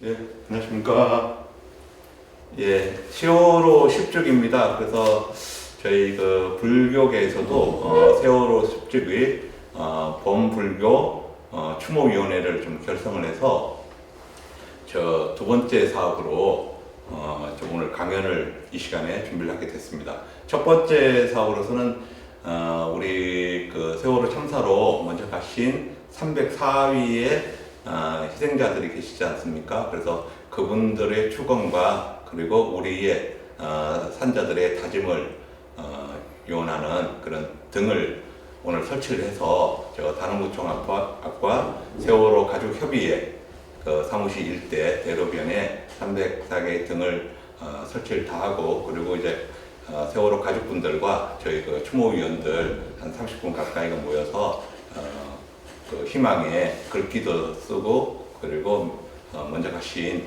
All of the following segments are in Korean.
예, 안녕하십니까. 예, 세월호 10주기입니다. 그래서 저희 그 불교계에서도 세월호 10주기 범불교 추모위원회를 좀 결성을 해서 저 두 번째 사업으로 좀 오늘 강연을 이 시간에 준비를 하게 됐습니다. 첫 번째 사업으로서는 우리 그 세월호 참사로 먼저 가신 304위의 희생자들이 계시지 않습니까? 그래서 그분들의 추검과 그리고 우리의 산자들의 다짐을 요원하는 그런 등을 오늘 설치를 해서 저 단원구청학과 세월호 가족협의회 그 사무실 일대 대로변에 304개의 등을 설치를 다 하고, 그리고 이제 세월호 가족분들과 저희 그 추모위원들 한 30분 가까이가 모여서 그 희망의 글귀도 쓰고, 그리고 먼저 가신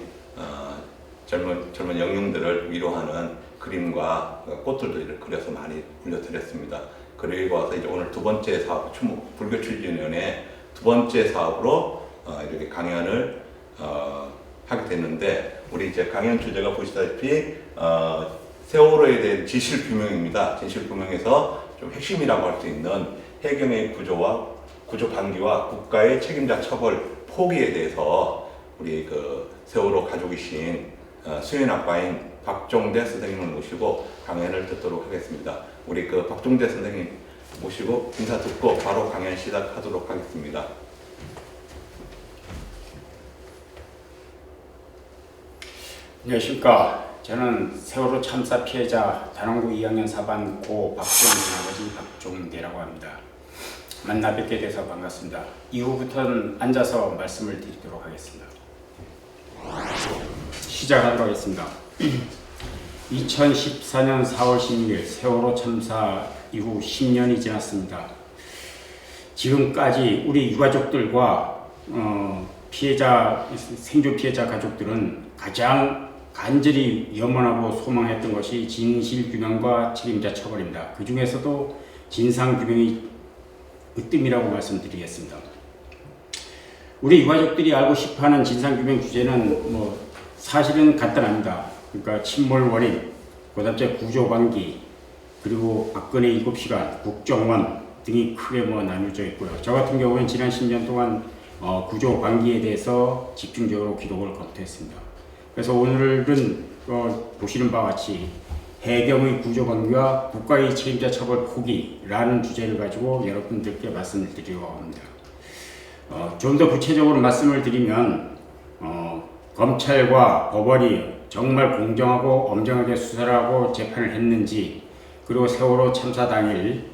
젊은 영웅들을 위로하는 그림과 꽃들도 이렇게 그려서 많이 올려드렸습니다. 그리고 와서 이제 오늘 두 번째 사업, 추모 불교 출진위원회 두 번째 사업으로 이렇게 강연을 하게 됐는데, 우리 이제 강연 주제가 보시다시피 세월호에 대한 진실규명입니다. 진실규명에서 좀 핵심이라고 할 수 있는 해경의 구조 방기와 국가의 책임자 처벌 포기에 대해서 우리 그 세월호 가족이신 수연학과인 박종대 선생님을 모시고 강연을 듣도록 하겠습니다. 우리 그 박종대 선생님 모시고 인사 듣고 바로 강연 시작하도록 하겠습니다. 안녕하십니까. 저는 세월호 참사 피해자 단원구 2학년 4반 고 박종대 아버지 박종대라고 합니다. 만나 뵙게 돼서 반갑습니다. 이후부터는 앉아서 말씀을 드리도록 하겠습니다. 시작하도록 하겠습니다. 2014년 4월 16일 세월호 참사 이후 10년이 지났습니다. 지금까지 우리 유가족들과 생존 피해자 가족들은 가장 간절히 염원하고 소망했던 것이 진실규명과 책임자 처벌입니다. 그 중에서도 진상규명이 으뜸이라고 말씀드리겠습니다. 우리 유가족들이 알고 싶어하는 진상규명 주제는 사실은 간단합니다. 그러니까 침몰 원인, 그다음에 구조 방기, 그리고 박근혜 7시간, 국정원 등이 크게 나뉘어져 있고요. 저 같은 경우는 지난 10년 동안 구조 방기에 대해서 집중적으로 기록을 검토했습니다. 그래서 오늘은 보시는 바와 같이 해경의 구조 방기와 국가의 책임자 처벌 포기라는 주제를 가지고 여러분들께 말씀을 드리려고 합니다. 좀 더 구체적으로 말씀을 드리면 검찰과 법원이 정말 공정하고 엄정하게 수사를 하고 재판을 했는지, 그리고 세월호 참사 당일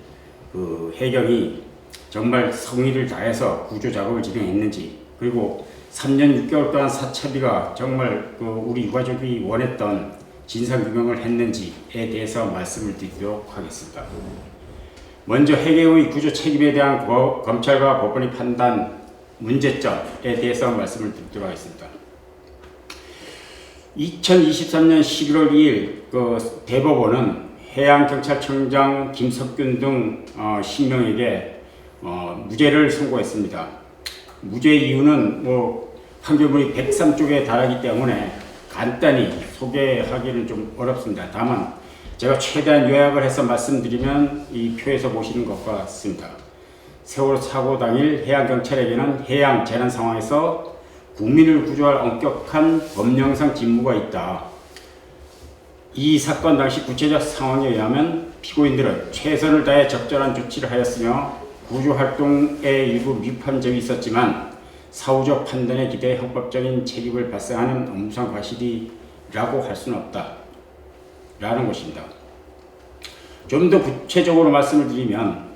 그 해경이 정말 성의를 다해서 구조 작업을 진행했는지, 그리고 3년 6개월 동안 사찰비가 정말 우리 유가족이 원했던 진상규명을 했는지에 대해서 말씀을 드리도록 하겠습니다. 먼저 해경의 구조 책임에 대한 검찰과 법원의 판단 문제점에 대해서 말씀을 드리도록 하겠습니다. 2023년 11월 2일 대법원은 해양경찰청장 김석균 등 10명에게 무죄를 선고했습니다. 무죄 이유는 판결문이 103쪽에 달하기 때문에 간단히 소개하기는 좀 어렵습니다. 다만 제가 최대한 요약을 해서 말씀드리면 이 표에서 보시는 것과 같습니다. 세월호 사고 당일 해양경찰에게는 해양 재난 상황에서 국민을 구조할 엄격한 법령상 직무가 있다. 이 사건 당시 구체적 상황에 의하면 피고인들은 최선을 다해 적절한 조치를 하였으며 구조활동에 일부 위반점이 있었지만 사후적 판단에 기대해 형법적인 책임을 발생하는 업무상 과실이라고 할 수는 없다 라는 것입니다. 좀 더 구체적으로 말씀을 드리면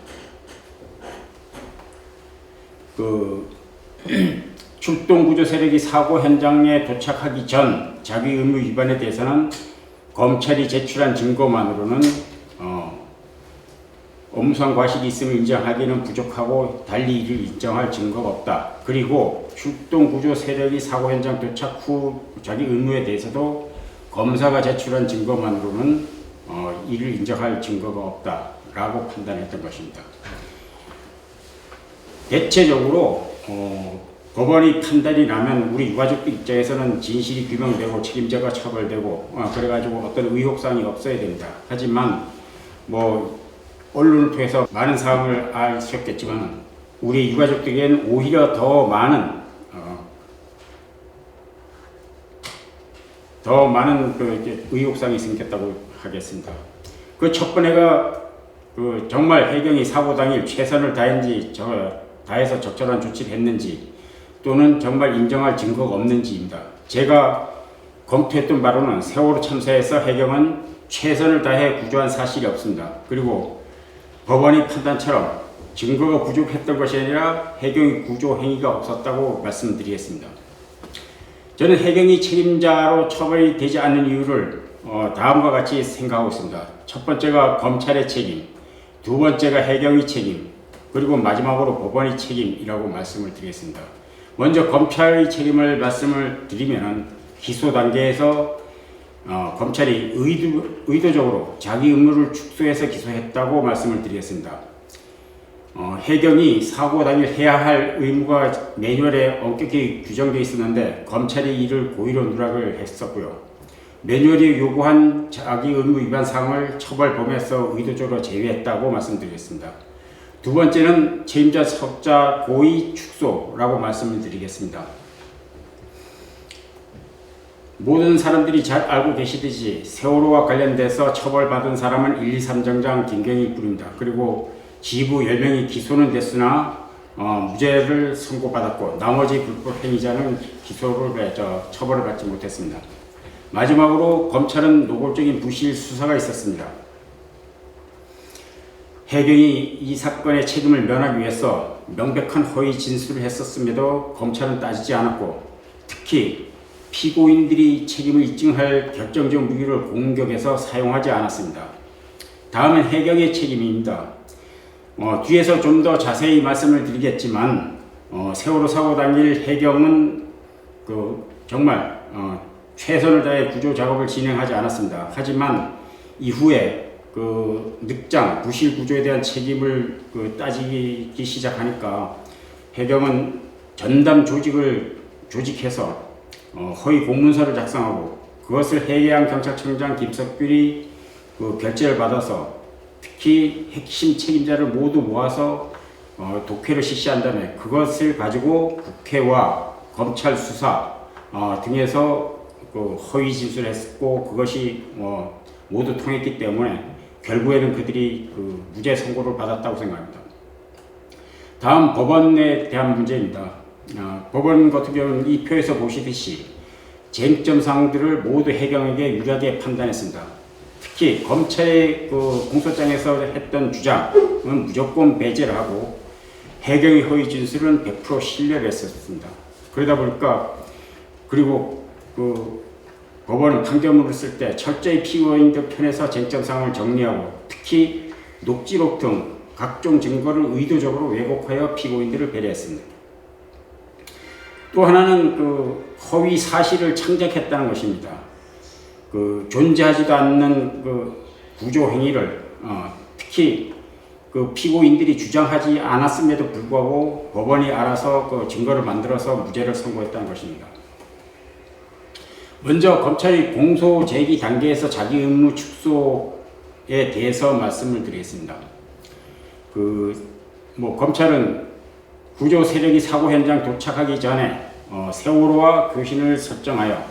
출동구조 세력이 사고 현장에 도착하기 전 자기 의무 위반에 대해서는 검찰이 제출한 증거만으로는 업무상 과실이 있음을 인정하기는 부족하고 달리 이를 인정할 증거가 없다. 그리고 출동구조 세력이 사고 현장 도착 후 자기 의무에 대해서도 검사가 제출한 증거만으로는 이를 인정할 증거가 없다라고 판단했던 것입니다. 대체적으로 법원이 판단이 나면 우리 유가족들 입장에서는 진실이 규명되고 책임자가 처벌되고 그래가지고 어떤 의혹사항이 없어야 됩니다. 하지만 뭐 언론을 통해서 많은 사항을 아셨겠지만 우리 유가족들에게는 오히려 더 많은 그 의혹사항이 생겼다고 하겠습니다. 그 첫 번째가 정말 해경이 사고 당일 최선을 다해서 적절한 조치를 했는지 또는 정말 인정할 증거가 없는지입니다. 제가 검토했던 바로는 세월호 참사에서 해경은 최선을 다해 구조한 사실이 없습니다. 그리고 법원의 판단처럼 증거가 부족했던 것이 아니라 해경의 구조 행위가 없었다고 말씀드리겠습니다. 저는 해경이 책임자로 처벌이 되지 않는 이유를 다음과 같이 생각하고 있습니다. 첫 번째가 검찰의 책임, 두 번째가 해경의 책임, 그리고 마지막으로 법원의 책임이라고 말씀을 드리겠습니다. 먼저 검찰의 책임을 말씀을 드리면 기소 단계에서 검찰이 의도적으로 자기 의무를 축소해서 기소했다고 말씀을 드리겠습니다. 해경이 사고 당일 해야 할 의무가 매뉴얼에 엄격히 규정되어 있었는데 검찰이 이를 고의로 누락을 했었고요. 매뉴얼이 요구한 자기 의무 위반 사항을 처벌 범위에서 의도적으로 제외했다고 말씀드리겠습니다. 두 번째는 책임자 석자 고의 축소라고 말씀을 드리겠습니다. 모든 사람들이 잘 알고 계시듯이 세월호와 관련돼서 처벌받은 사람은 1, 2, 3정장 김경일 뿐입니다. 그리고 지부 10명이 기소는 됐으나 무죄를 선고받았고 나머지 불법 행위자는 처벌을 받지 못했습니다. 마지막으로 검찰은 노골적인 부실 수사가 있었습니다. 해경이 이 사건의 책임을 면하기 위해서 명백한 허위 진술을 했었음에도 검찰은 따지지 않았고 특히 피고인들이 책임을 입증할 결정적 무기를 공격해서 사용하지 않았습니다. 다음은 해경의 책임입니다. 뒤에서 좀 더 자세히 말씀을 드리겠지만 세월호 사고 당일 해경은 정말 최선을 다해 구조 작업을 진행하지 않았습니다. 하지만 이후에 늑장 부실 구조에 대한 책임을 따지기 시작하니까 해경은 전담 조직을 조직해서 허위 공문서를 작성하고 그것을 해양경찰청장 김석균이 결재를 받아서 특히 핵심 책임자를 모두 모아서 독해를 실시한 다음에 그것을 가지고 국회와 검찰 수사 등에서 허위 진술했고 그것이 모두 통했기 때문에 결국에는 그들이 무죄 선고를 받았다고 생각합니다. 다음 법원에 대한 문제입니다. 법원 같은 경우는 이 표에서 보시듯이 쟁점 사항들을 모두 해경에게 유리하게 판단했습니다. 특히 검찰의 공소장에서 했던 주장은 무조건 배제를 하고 해경의 허위 진술은 100% 신뢰를 했었습니다. 그러다 보니까 그리고 법원은 판결문을 쓸 때 철저히 피고인들 편에서 쟁점 사항을 정리하고 특히 녹취록 등 각종 증거를 의도적으로 왜곡하여 피고인들을 배려했습니다. 또 하나는 허위 사실을 창작했다는 것입니다. 존재하지도 않는 구조 행위를 특히 피고인들이 주장하지 않았음에도 불구하고 법원이 알아서 증거를 만들어서 무죄를 선고했다는 것입니다. 먼저 검찰이 공소 제기 단계에서 자기 의무 축소에 대해서 말씀을 드리겠습니다. 검찰은 구조 세력이 사고 현장 도착하기 전에 세월호와 교신을 설정하여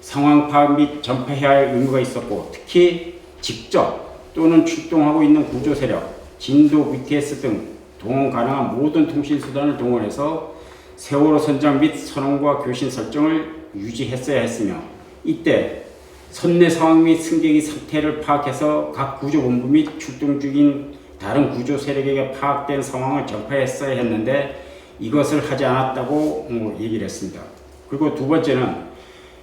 상황 파악 및 전파해야 할 의무가 있었고 특히 직접 또는 출동하고 있는 구조 세력, 진도 BTS 등 동원 가능한 모든 통신 수단을 동원해서 세월호 선장 및 선원과 교신 설정을 유지했어야 했으며 이때 선내 상황 및 승객의 상태를 파악해서 각 구조본부 및 출동 중인 다른 구조 세력에게 파악된 상황을 전파했어야 했는데 이것을 하지 않았다고 얘기를 했습니다. 그리고 두 번째는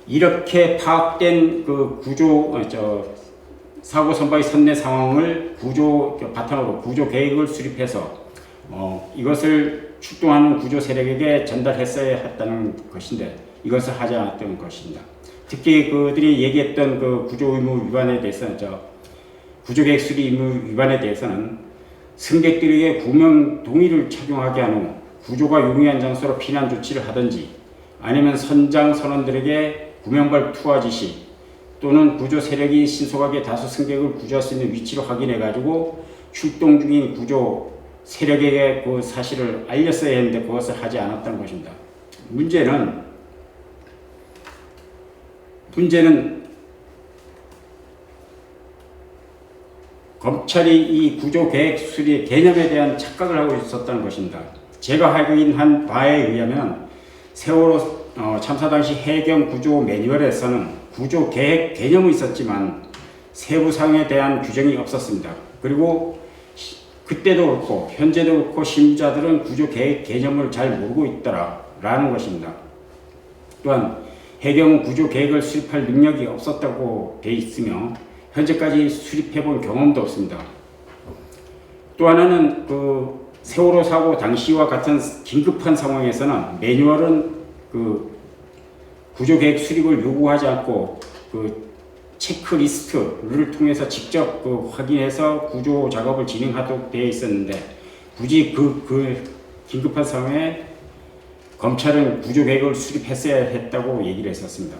이렇게 파악된 사고 선박의 선내 상황을 바탕으로 구조 계획을 수립해서 이것을 출동하는 구조 세력에게 전달했어야 했다는 것인데 이것을 하지 않았던 것입니다. 특히 그들이 얘기했던 구조 의무 위반에 대해서는 구조 계획 수립 의무 위반에 대해서는 승객들에게 구명 동의를 착용하게 한 후 구조가 용이한 장소로 피난 조치를 하든지 아니면 선장 선원들에게 구명발 투하 지시 또는 구조 세력이 신속하게 다수 승객을 구조할 수 있는 위치로 확인해 가지고 출동 중인 구조 세력에게 그 사실을 알렸어야 했는데 그것을 하지 않았다는 것입니다. 문제는 검찰이 이 구조 계획 수립 개념에 대한 착각을 하고 있었다는 것입니다. 제가 확인한 바에 의하면 세월호 참사 당시 해경 구조 매뉴얼에서는 구조 계획 개념은 있었지만 세부 사항에 대한 규정이 없었습니다. 그리고 그때도 그렇고 현재도 그렇고 실무자들은 구조 계획 개념을 잘 모르고 있더라라는 것입니다. 또한 해경은 구조 계획을 수립할 능력이 없었다고 돼 있으며 현재까지 수립해본 경험도 없습니다. 또 하나는 그 세월호 사고 당시와 같은 긴급한 상황에서는 매뉴얼은 그 구조 계획 수립을 요구하지 않고 그 체크리스트를 통해서 직접 그 확인해서 구조 작업을 진행하도록 되어 있었는데 굳이 그 긴급한 상황에 검찰은 구조 계획을 수립했어야 했다고 얘기를 했었습니다.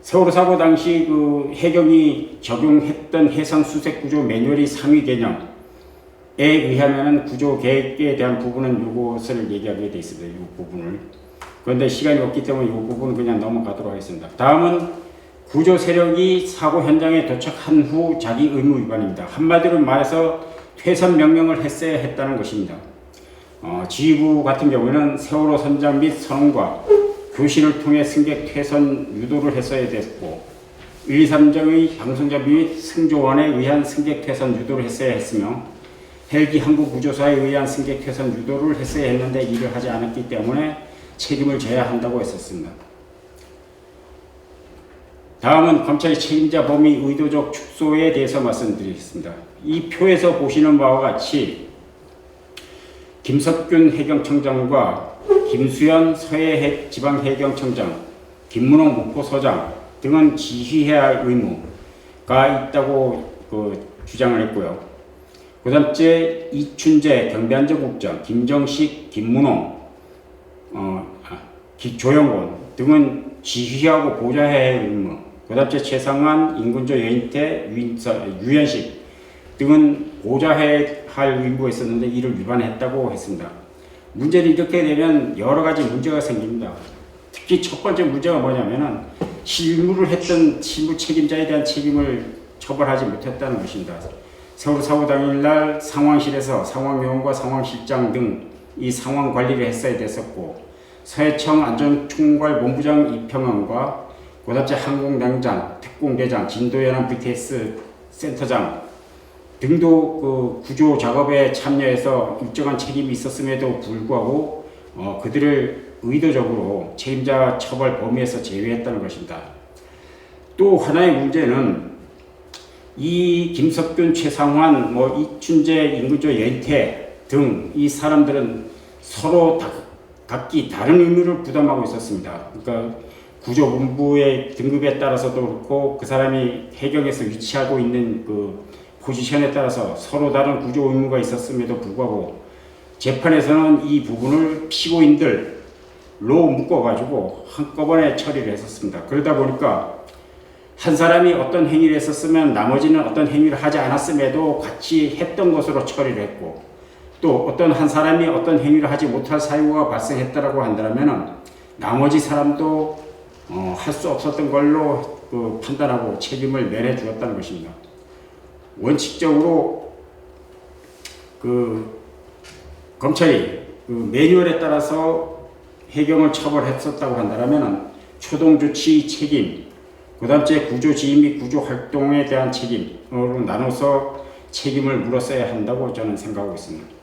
세월호 사고 당시 그 해경이 적용했던 해상 수색 구조 매뉴얼이 상위 개념에 의하면 구조 계획에 대한 부분은 이것을 얘기하게 돼 있습니다. 이 부분을. 그런데 시간이 없기 때문에 이 부분은 그냥 넘어가도록 하겠습니다. 다음은 구조 세력이 사고 현장에 도착한 후 자기 의무 위반입니다. 한마디로 말해서 퇴선 명령을 했어야 했다는 것입니다. 지휘부 같은 경우에는 세월호 선장 및 선원과 교신을 통해 승객 퇴선 유도를 했어야 됐고 1, 2, 3정의 방송자 및 승조원에 의한 승객 퇴선 유도를 했어야 했으며 헬기 항구구조사에 의한 승객 퇴선 유도를 했어야 했는데 이를 하지 않았기 때문에 책임을 져야 한다고 했었습니다. 다음은 검찰의 책임자 범위 의도적 축소에 대해서 말씀드리겠습니다. 이 표에서 보시는 바와 같이 김석균 해경청장과 김수현 서해지방해경청장, 김문홍 목포서장 등은 지휘해야 할 의무가 있다고 주장을 했고요. 그 다음째 이춘재 경비안전국장, 김정식, 김문홍, 조영곤 등은 지휘하고 보좌해야 할 의무, 그 다음째 최상환, 임근조, 여인태, 유현식 등은 보좌해야 할 의무가 있었는데 이를 위반했다고 했습니다. 문제는 이렇게 되면 여러 가지 문제가 생깁니다. 특히 첫 번째 문제가 뭐냐면은 실무를 했던 실무 책임자에 대한 책임을 처벌하지 못했다는 것입니다. 세월호 사고 당일날 상황실에서 상황요원과 상황실장 등 이 상황 관리를 했어야 됐었고 서해청 안전총괄본부장 이평원과 고답제 항공단장, 특공대장, 진도연합 BTS 센터장 등도 그 구조 작업에 참여해서 일정한 책임이 있었음에도 불구하고 그들을 의도적으로 책임자 처벌 범위에서 제외했다는 것입니다. 또 하나의 문제는 이 김석균, 최상환, 이춘재, 임근조, 여인태 등 이 사람들은 서로 각기 다른 의무를 부담하고 있었습니다. 그러니까 구조본부의 등급에 따라서도 그렇고 그 사람이 해경에서 위치하고 있는 그 포지션에 따라서 서로 다른 구조 의무가 있었음에도 불구하고 재판에서는 이 부분을 피고인들로 묶어가지고 한꺼번에 처리를 했었습니다. 그러다 보니까 한 사람이 어떤 행위를 했었으면 나머지는 어떤 행위를 하지 않았음에도 같이 했던 것으로 처리를 했고 또 어떤 한 사람이 어떤 행위를 하지 못할 사유가 발생했다라고 한다면 나머지 사람도 할 수 없었던 걸로 판단하고 책임을 면해 주었다는 것입니다. 원칙적으로 검찰이 매뉴얼에 따라서 해경을 처벌했었다고 한다면 초동 조치 책임, 그 다음째 구조 지휘 및 구조 활동에 대한 책임으로 나눠서 책임을 물었어야 한다고 저는 생각하고 있습니다.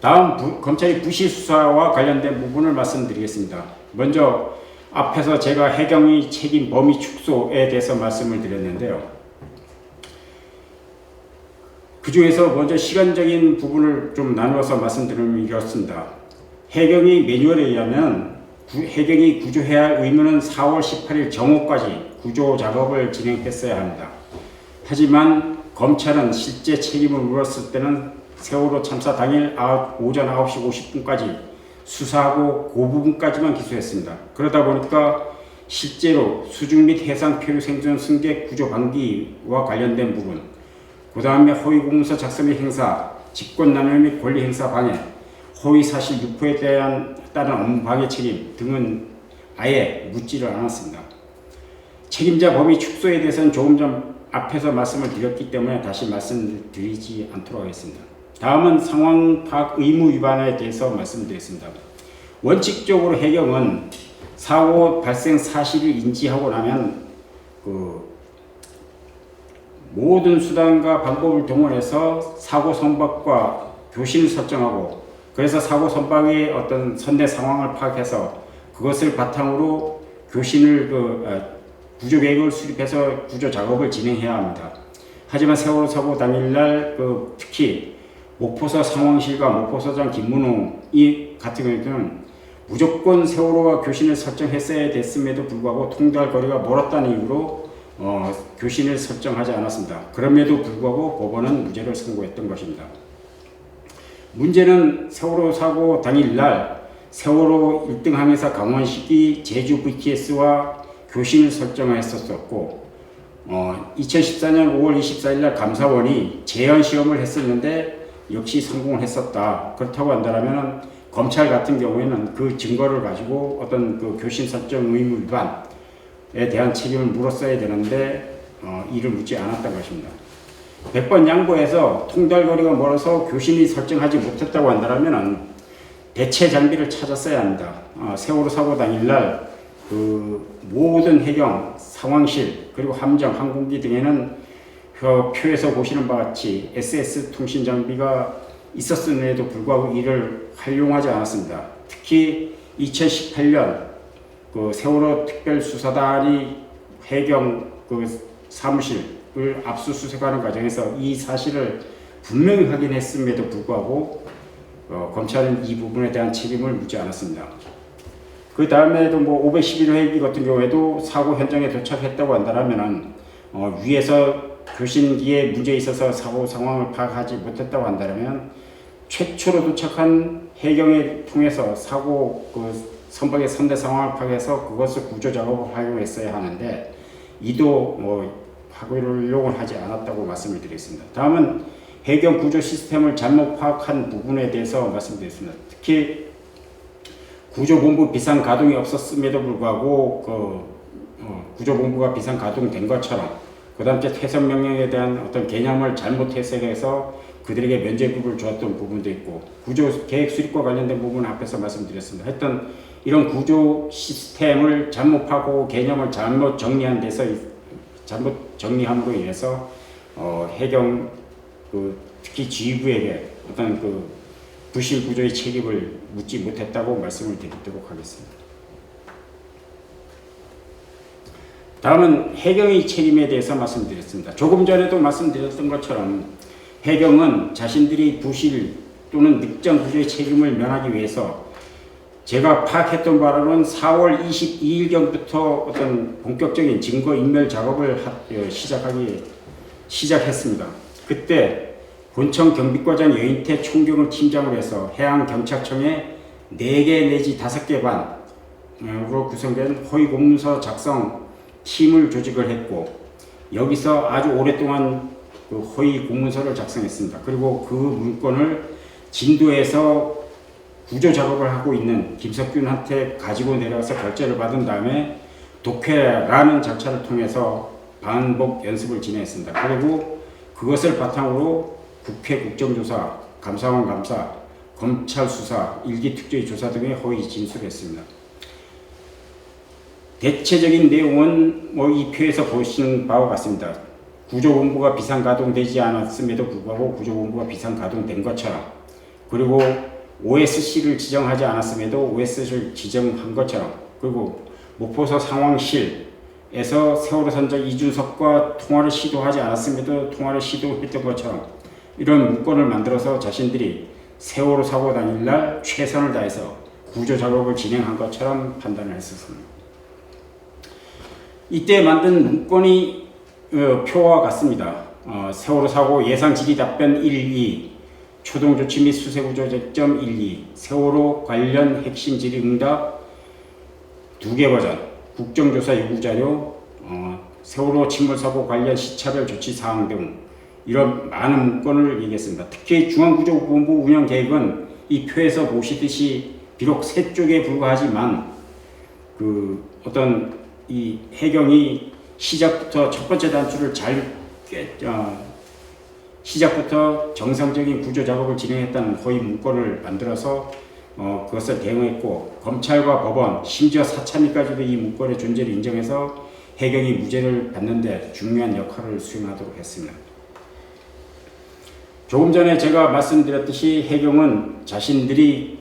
다음 검찰의 부실 수사와 관련된 부분을 말씀드리겠습니다. 먼저 앞에서 제가 해경의 책임 범위 축소에 대해서 말씀을 드렸는데요. 그 중에서 먼저 시간적인 부분을 좀 나누어서 말씀드리면 이렇습니다. 해경의 매뉴얼에 의하면 해경이 구조해야 할 의무는 4월 18일 정오까지 구조 작업을 진행했어야 합니다. 하지만 검찰은 실제 책임을 물었을 때는 세월호 참사 당일 오전 9시 50분까지 수사하고 그 부분까지만 기소했습니다. 그러다 보니까 실제로 수중 및 해상 표류 생존 승객 구조 방기와 관련된 부분, 그 다음에 허위 공문서 작성 및 행사, 직권남용 및 권리 행사 방해, 허위 사실 유포에 따른 업무 방해 책임 등은 아예 묻지를 않았습니다. 책임자 범위 축소에 대해서는 조금 전 앞에서 말씀을 드렸기 때문에 다시 말씀드리지 않도록 하겠습니다. 다음은 상황 파악 의무 위반에 대해서 말씀드리겠습니다. 원칙적으로 해경은 사고 발생 사실을 인지하고 나면 모든 수단과 방법을 동원해서 사고 선박과 교신을 설정하고, 그래서 사고 선박의 어떤 선내 상황을 파악해서 그것을 바탕으로 교신을 구조 계획을 수립해서 구조 작업을 진행해야 합니다. 하지만 세월호 사고 당일날 특히 목포서 상황실과 목포서장 김문홍이 같은 경우에는 무조건 세월호와 교신을 설정했어야 됐음에도 불구하고 통달 거리가 멀었다는 이유로 교신을 설정하지 않았습니다. 그럼에도 불구하고 법원은 무죄를 선고했던 것입니다. 문제는 세월호 사고 당일날 세월호 1등 항해사 강원식이 제주 VTS와 교신을 설정했었고 2014년 5월 24일날 감사원이 재현 시험을 했었는데 역시 성공을 했었다. 그렇다고 한다면 검찰 같은 경우에는 그 증거를 가지고 어떤 교신 설정 의무 위반에 대한 책임을 물었어야 되는데 이를 묻지 않았던 것입니다. 100번 양보해서 통달거리가 멀어서 교신이 설정하지 못했다고 한다면 대체 장비를 찾았어야 합니다. 세월호 사고 당일날 모든 해경, 상황실, 그리고 함정, 항공기 등에는 표에서 보시는 바와 같이 SS 통신 장비가 있었음에도 불구하고 이를 활용하지 않았습니다. 특히 2018년 세월호 특별수사단이 해경 사무실을 압수수색하는 과정에서 이 사실을 분명히 확인했음에도 불구하고 검찰은 이 부분에 대한 책임을 묻지 않았습니다. 그 다음에도 511회 같은 경우에도 사고 현장에 도착했다고 한다면 위에서 교신기에 문제 있어서 사고 상황을 파악하지 못했다고 한다면 최초로 도착한 해경을 통해서 사고 선박의 선대 상황을 파악해서 그것을 구조 작업을 활용했어야 하는데 이도 활용을 하지 않았다고 말씀을 드리겠습니다. 다음은 해경 구조 시스템을 잘못 파악한 부분에 대해서 말씀드리겠습니다. 특히 구조본부 비상 가동이 없었음에도 불구하고 구조본부가 비상 가동된 것처럼 그 다음 해선 명령에 대한 어떤 개념을 잘못 해석해서 그들에게 면죄부를 주었던 부분도 있고 구조 계획 수립과 관련된 부분은 앞에서 말씀드렸습니다. 하여튼 이런 구조 시스템을 잘못 파고 개념을 잘못 정리한 데서 잘못 정리함으로 인해서 해경 특히 지휘부에게 어떤 부실 구조의 책임을 묻지 못했다고 말씀을 드리도록 하겠습니다. 다음은 해경의 책임에 대해서 말씀드렸습니다. 조금 전에도 말씀드렸던 것처럼 해경은 자신들이 부실 또는 늑장 구조의 책임을 면하기 위해서 제가 파악했던 바로는 4월 22일경부터 어떤 본격적인 증거 인멸 작업을 시작했습니다. 그때 본청 경비과장 여인태 총경을 팀장으로 해서 해양경찰청에 4개 내지 5개 반으로 구성된 허위 공문서 작성 팀을 조직을 했고 여기서 아주 오랫동안 허위 공문서를 작성했습니다. 그리고 그 문건을 진도에서 구조 작업을 하고 있는 김석균한테 가지고 내려가서 결재를 받은 다음에 독해라는 절차를 통해서 반복 연습을 진행했습니다. 그리고 그것을 바탕으로 국회 국정조사, 감사원 감사, 검찰 수사, 일기 특조위 조사 등의 허위 진술을 했습니다. 대체적인 내용은 이 표에서 보시는 바와 같습니다. 구조본부가 비상가동되지 않았음에도 불구하고 구조본부가 비상가동된 것처럼, 그리고 OSC를 지정하지 않았음에도 OSC를 지정한 것처럼, 그리고 목포서 상황실에서 세월호 선장 이준석과 통화를 시도하지 않았음에도 통화를 시도했던 것처럼 이런 문건을 만들어서 자신들이 세월호 사고 당일날 최선을 다해서 구조 작업을 진행한 것처럼 판단을 했었습니다. 이때 만든 문건이 표와 같습니다. 세월호 사고 예상 질의 답변 1.2, 초동 조치 및 수색 구조 쟁점 1.2, 세월호 관련 핵심 질의 응답 2개 버전, 국정조사 요구 자료, 세월호 침몰 사고 관련 시차별 조치 사항 등 이런 많은 문건을 얘기했습니다. 특히 중앙구조본부 운영 계획은 이 표에서 보시듯이 비록 세 쪽에 불과하지만 어떤 이 해경이 시작부터 첫 번째 단추를 시작부터 정상적인 구조 작업을 진행했다는 허위 문건을 만들어서 그것을 대응했고, 검찰과 법원, 심지어 사참위까지도 이 문건의 존재를 인정해서 해경이 무죄를 받는데 중요한 역할을 수행하도록 했습니다. 조금 전에 제가 말씀드렸듯이 해경은 자신들이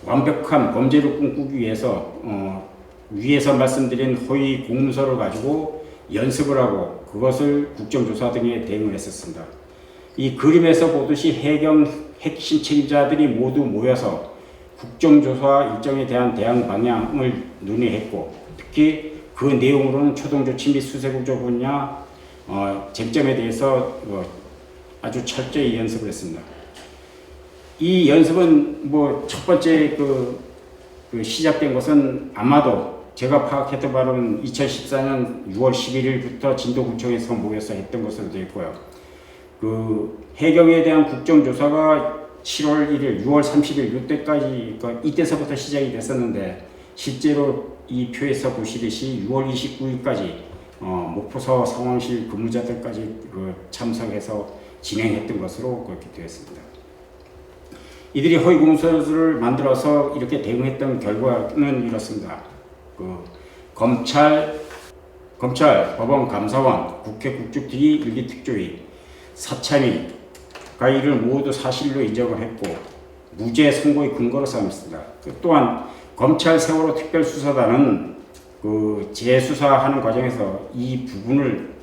완벽한 범죄를 꿈꾸기 위해서 위에서 말씀드린 허위 공문서를 가지고 연습을 하고 그것을 국정조사 등에 대응을 했었습니다. 이 그림에서 보듯이 해경 핵심 책임자들이 모두 모여서 국정조사 일정에 대한 대응 방향을 논의했고, 특히 그 내용으로는 초동조치 및 수색구조 분야 쟁점에 대해서 아주 철저히 연습을 했습니다. 이 연습은 첫 번째 시작된 것은 아마도 제가 파악했던 바로는 2014년 6월 11일부터 진도구청에서 모여서 했던 것으로 되어 있고요. 해경에 대한 국정조사가 7월 1일, 6월 30일 이때까지 이때서부터 시작이 됐었는데, 실제로 이 표에서 보시듯이 6월 29일까지 목포서 상황실 근무자들까지 참석해서 진행했던 것으로 그렇게 되었습니다. 이들이 허위 공문서를 만들어서 이렇게 대응했던 결과는 이렇습니다. 검찰, 법원, 감사원, 국회 국축특위, 일기특조위, 사참위가 이를 모두 사실로 인정을 했고 무죄 선고의 근거로 삼았습니다. 또한 검찰 세월호 특별수사단은 재수사하는 과정에서 이 부분을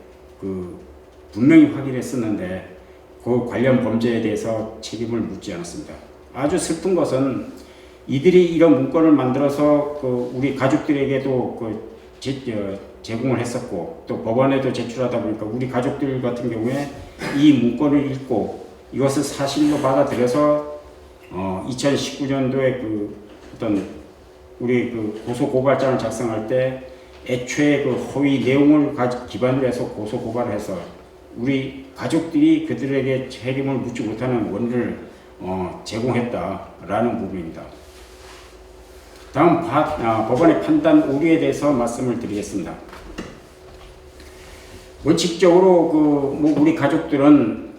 분명히 확인했었는데 그 관련 범죄에 대해서 책임을 묻지 않았습니다. 아주 슬픈 것은 이들이 이런 문건을 만들어서 우리 가족들에게도 제공을 했었고, 또 법원에도 제출하다 보니까 우리 가족들 같은 경우에 이 문건을 읽고 이것을 사실로 받아들여서 2019년도에 어떤 우리 고소 고발장을 작성할 때 애초에 허위 내용을 기반으로 해서 고소 고발을 해서 우리 가족들이 그들에게 책임을 묻지 못하는 원인을 제공했다라는 부분입니다. 다음 법원의 판단 오류에 대해서 말씀을 드리겠습니다. 원칙적으로 우리 가족들은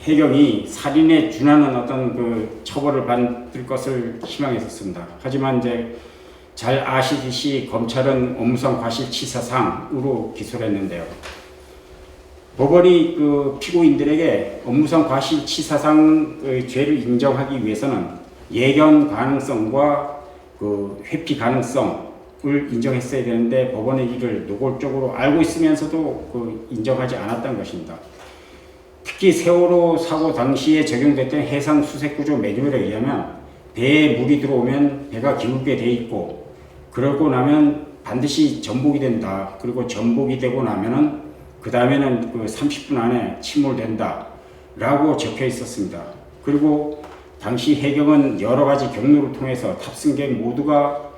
해경이 살인에 준하는 어떤 처벌을 받을 것을 희망했었습니다. 하지만 이제 잘 아시듯이 검찰은 업무상 과실치사상으로 기소를 했는데요. 법원이 피고인들에게 업무상 과실치사상의 죄를 인정하기 위해서는 예견 가능성과 회피 가능성을 인정했어야 되는데 법원은 이를 노골적으로 알고 있으면서도 인정하지 않았던 것입니다. 특히 세월호 사고 당시에 적용됐던 해상 수색구조 매뉴얼에 의하면 배에 물이 들어오면 배가 기울게 돼 있고, 그러고 나면 반드시 전복이 된다. 그리고 전복이 되고 나면은 그 다음에는 30분 안에 침몰된다 라고 적혀 있었습니다. 그리고 당시 해경은 여러 가지 경로를 통해서 탑승객 모두가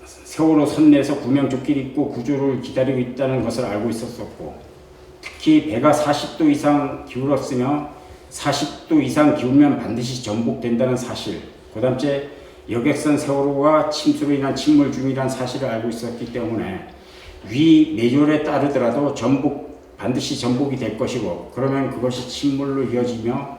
세월호 선내에서 구명조끼를 입고 구조를 기다리고 있다는 것을 알고 있었었고, 특히 배가 40도 이상 기울었으며 40도 이상 기울면 반드시 전복된다는 사실, 그 다음째 여객선 세월호가 침수로 인한 침몰 중이라는 사실을 알고 있었기 때문에 위 매뉴얼에 따르더라도 반드시 전복이 될 것이고, 그러면 그것이 침몰로 이어지며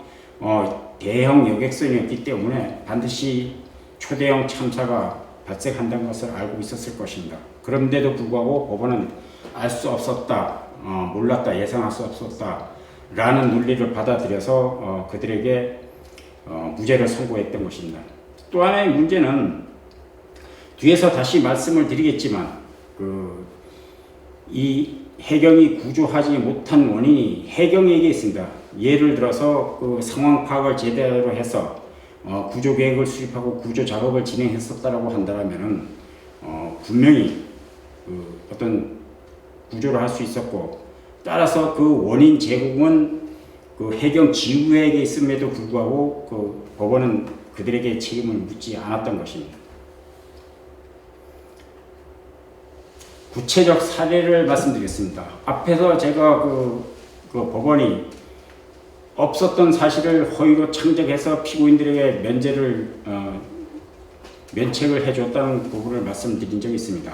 대형 여객선이었기 때문에 반드시 초대형 참사가 발생한다는 것을 알고 있었을 것입니다. 그런데도 불구하고 법원은 알 수 없었다, 몰랐다, 예상할 수 없었다 라는 논리를 받아들여서 그들에게 무죄를 선고했던 것입니다. 또 하나의 문제는 뒤에서 다시 말씀을 드리겠지만 이 해경이 구조하지 못한 원인이 해경에게 있습니다. 예를 들어서 상황 파악을 제대로 해서 구조 계획을 수립하고 구조 작업을 진행했었다라고 한다면은 분명히 어떤 구조를 할 수 있었고, 따라서 그 원인 제공은 그 해경 지휘부에게 있음에도 불구하고 그 법원은 그들에게 책임을 묻지 않았던 것입니다. 구체적 사례를 말씀드리겠습니다. 앞에서 제가 그 법원이 없었던 사실을 허위로 창작해서 피고인들에게 면책을 해줬다는 부분을 말씀드린 적이 있습니다.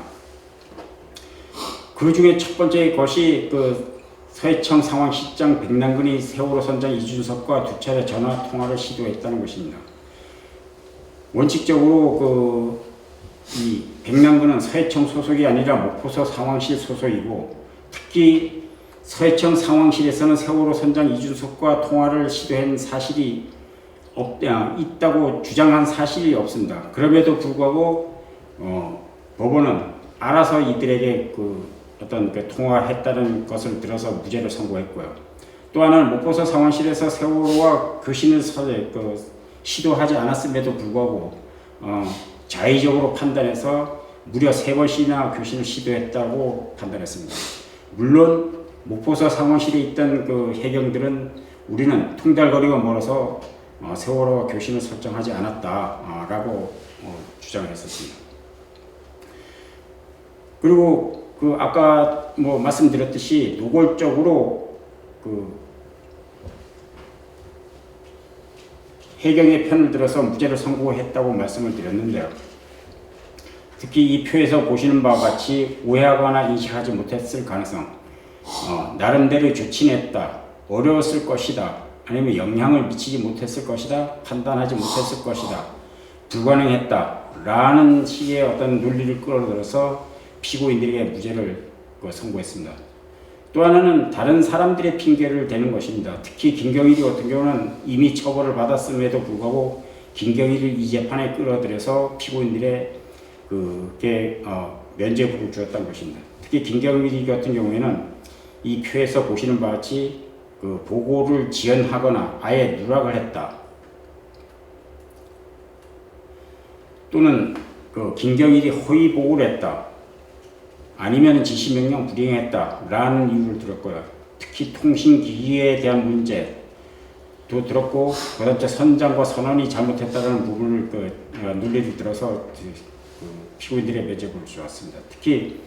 그 중에 첫 번째 것이 그 서해청 상황실장 백남근이 세월호 선장 이준석과 두 차례 전화 통화를 시도했다는 것입니다. 원칙적으로 이 백남근은 서해청 소속이 아니라 목포서 상황실 소속이고, 특히 서해청 상황실에서는 세월호 선장 이준석과 통화를 시도한 사실이 있다고 주장한 사실이 없습니다. 그럼에도 불구하고 법원은 알아서 이들에게 어떤 통화했다는 것을 들어서 무죄를 선고했고요. 또 하나는 목포서 상황실에서 세월호와 교신을 시도하지 않았음에도 불구하고 자의적으로 판단해서 무려 3번씩이나 교신을 시도했다고 판단했습니다. 물론 목포서 상황실에 있던 그 해경들은 우리는 통달거리가 멀어서 세월호와 교신을 설정하지 않았다라고 주장을 했었습니다. 그리고 아까 말씀드렸듯이 노골적으로 해경의 편을 들어서 무죄를 선고했다고 말씀을 드렸는데요. 특히 이 표에서 보시는 바와 같이 오해하거나 인식하지 못했을 가능성, 나름대로 조치했다, 어려웠을 것이다, 아니면 영향을 미치지 못했을 것이다, 판단하지 못했을 것이다, 불가능했다 라는 식의 어떤 논리를 끌어들여서 피고인들에게 무죄를 선고했습니다. 또 하나는 다른 사람들의 핑계를 대는 것입니다. 특히 김경일이 같은 경우는 이미 처벌을 받았음에도 불구하고 김경일을 이 재판에 끌어들여서 피고인들의 면죄부를 주었던 것입니다. 특히 김경일 같은 경우에는 이 표에서 보시는 바와 같이 보고를 지연하거나 아예 누락을 했다, 또는 김경일이 허위 보고를 했다, 아니면 지시명령 불이행했다라는 이유를 들었고요. 특히 통신기기에 대한 문제도 들었고, 그다음에 선장과 선원이 잘못했다는 부분을 논리를 들어서 피고인들의 면죄부를 주었습니다. 특히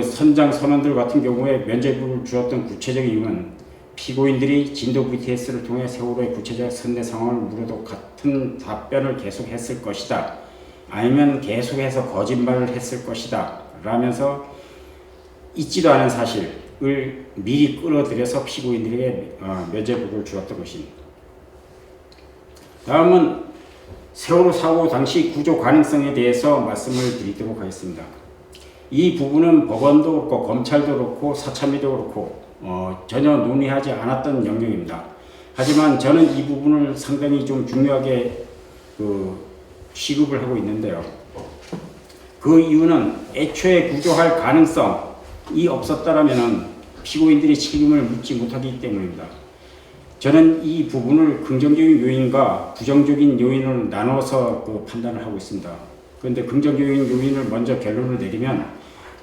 선장 선원들 같은 경우에 면죄부를 주었던 구체적인 이유는 피고인들이 진도 VTS를 통해 세월호의 구체적 선내 상황을 물어도 같은 답변을 계속했을 것이다, 아니면 계속해서 거짓말을 했을 것이다 라면서 있지도 않은 사실을 미리 끌어들여서 피고인들에게 면죄부를 주었던 것입니다. 다음은 세월호 사고 당시 구조 가능성에 대해서 말씀을 드리도록 하겠습니다. 이 부분은 법원도 그렇고 검찰도 그렇고 사참위도 그렇고 전혀 논의하지 않았던 영역입니다. 하지만 저는 이 부분을 상당히 좀 중요하게 취급을 하고 있는데요. 그 이유는 애초에 구조할 가능성이 없었다라면 피고인들이 책임을 묻지 못하기 때문입니다. 저는 이 부분을 긍정적인 요인과 부정적인 요인을 나눠서 판단을 하고 있습니다. 그런데 긍정적인 요인을 먼저 결론을 내리면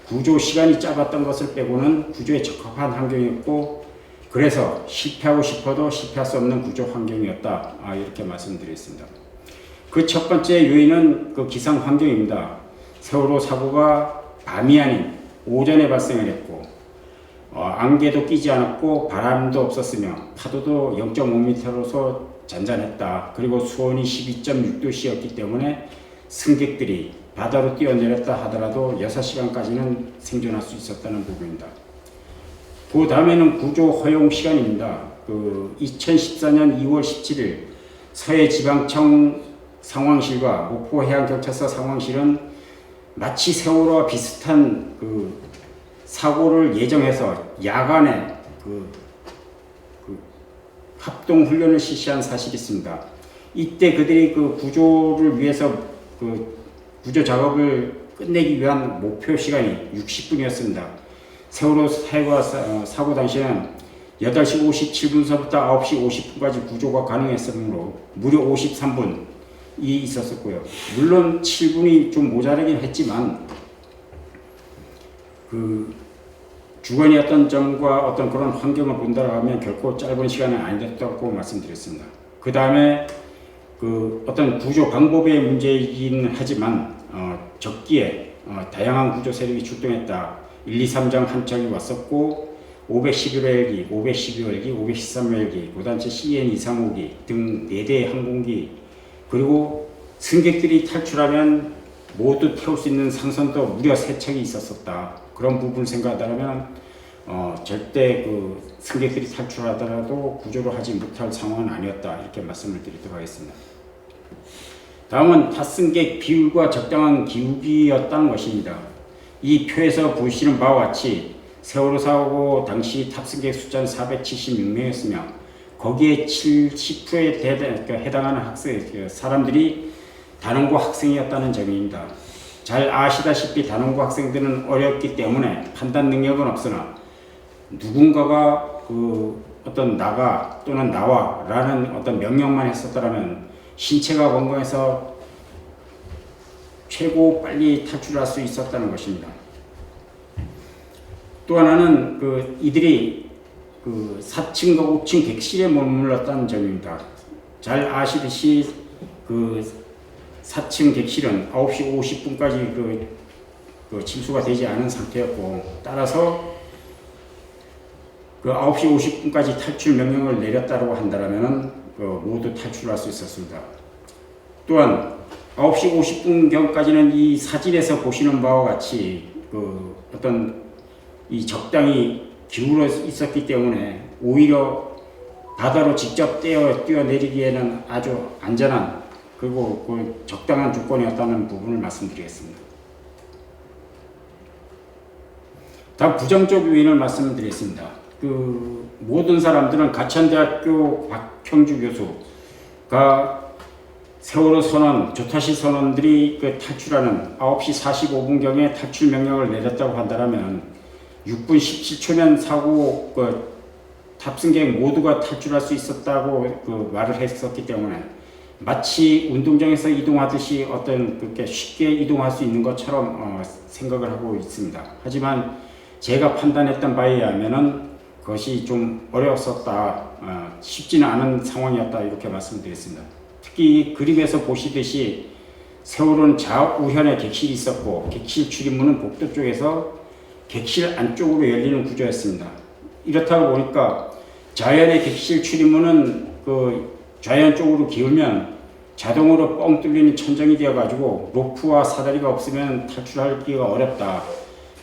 구조 시간이 짧았던 것을 빼고는 구조에 적합한 환경이었고, 그래서 실패하고 싶어도 실패할 수 없는 구조 환경이었다, 이렇게 말씀드리겠습니다. 그 첫 번째 요인은 기상 환경입니다. 세월호 사고가 밤이 아닌 오전에 발생을 했고, 안개도 끼지 않았고 바람도 없었으며 파도도 0.5m로서 잔잔했다. 그리고 수온이 12.6도씨였기 때문에 승객들이 바다로 뛰어내렸다 하더라도 6시간까지는 생존할 수 있었다는 부분입니다. 그 다음에는 구조 허용 시간입니다. 2014년 2월 17일 서해지방청 상황실과 목포해양경찰서 상황실은 마치 세월호와 비슷한 사고를 예정해서 야간에 합동 훈련을 실시한 사실이 있습니다. 이때 그들이 구조를 위해서 구조 작업을 끝내기 위한 목표 시간이 60분이었습니다. 세월호 사고 당시에는 8시 57분서부터 9시 50분까지 구조가 가능했으므로 무려 53분이 있었었고요. 물론 7분이 좀 모자라긴 했지만 그 주거이었던 점과 어떤 그런 환경을 본다고 하면 결코 짧은 시간은 아니었다고 말씀드렸습니다. 그 다음에 그 어떤 구조 방법의 문제이긴 하지만 적기에 다양한 구조 세력이 출동했다. 1, 2, 3장 한 척이 왔었고 511헬기, 512헬기, 513헬기, 고단체 CN-235기 등 4대의 항공기 그리고 승객들이 탈출하면 모두 태울 수 있는 상선도 무려 3척이 있었었다. 그런 부분을 생각한다면 절대 그 승객들이 탈출하더라도 구조를 하지 못할 상황은 아니었다. 이렇게 말씀을 드리도록 하겠습니다. 다음은 탑승객 비율과 적당한 기울기였다는 것입니다. 이 표에서 보시는 바와 같이 세월호 사고 당시 탑승객 숫자는 476명이었으며 거기에 70%에 해당하는 사람들이 단원고 학생이었다는 점입니다. 잘 아시다시피 단원고 학생들은 어렵기 때문에 판단 능력은 없으나 누군가가 그 어떤 나가 또는 나와 라는 어떤 명령만 했었다면 신체가 건강해서 최고 빨리 탈출할 수 있었다는 것입니다. 또 하나는 그 이들이 그 4층과 5층 객실에 머물렀다는 점입니다. 잘 아시듯이 그 4층 객실은 9시 50분까지 그 침수가 되지 않은 상태였고 따라서 그 9시 50분까지 탈출 명령을 내렸다고 한다면 모두 탈출할 수 있었습니다. 또한 9시 50분경까지는 이 사진에서 보시는 바와 같이 그 어떤 이 적당히 기울어 있었기 때문에 오히려 바다로 직접 뛰어내리기에는 아주 안전한 그리고 그 적당한 조건이었다는 부분을 말씀드리겠습니다. 다음 부정적 요인을 말씀드리겠습니다. 그 모든 사람들은 가천대학교 박형주 교수가 세월호 선언, 조타시 선원들이 그 탈출하는 9시 45분경에 탈출 명령을 내렸다고 한다면 6분 17초면 사고 그 탑승객 모두가 탈출할 수 있었다고 그 말을 했었기 때문에 마치 운동장에서 이동하듯이 어떤 그렇게 쉽게 이동할 수 있는 것처럼 생각을 하고 있습니다. 하지만 제가 판단했던 바에 의하면은 그것이 좀 어려웠었다, 쉽지는 않은 상황이었다 이렇게 말씀드렸습니다. 특히 그림에서 보시듯이 세월호는 좌우현에 객실이 있었고 객실 출입문은 복도 쪽에서 객실 안쪽으로 열리는 구조였습니다. 이렇다 보니까 좌현의 객실 출입문은 그 좌현 쪽으로 기울면 자동으로 뻥 뚫리는 천정이 되어가지고 로프와 사다리가 없으면 탈출하기가 어렵다.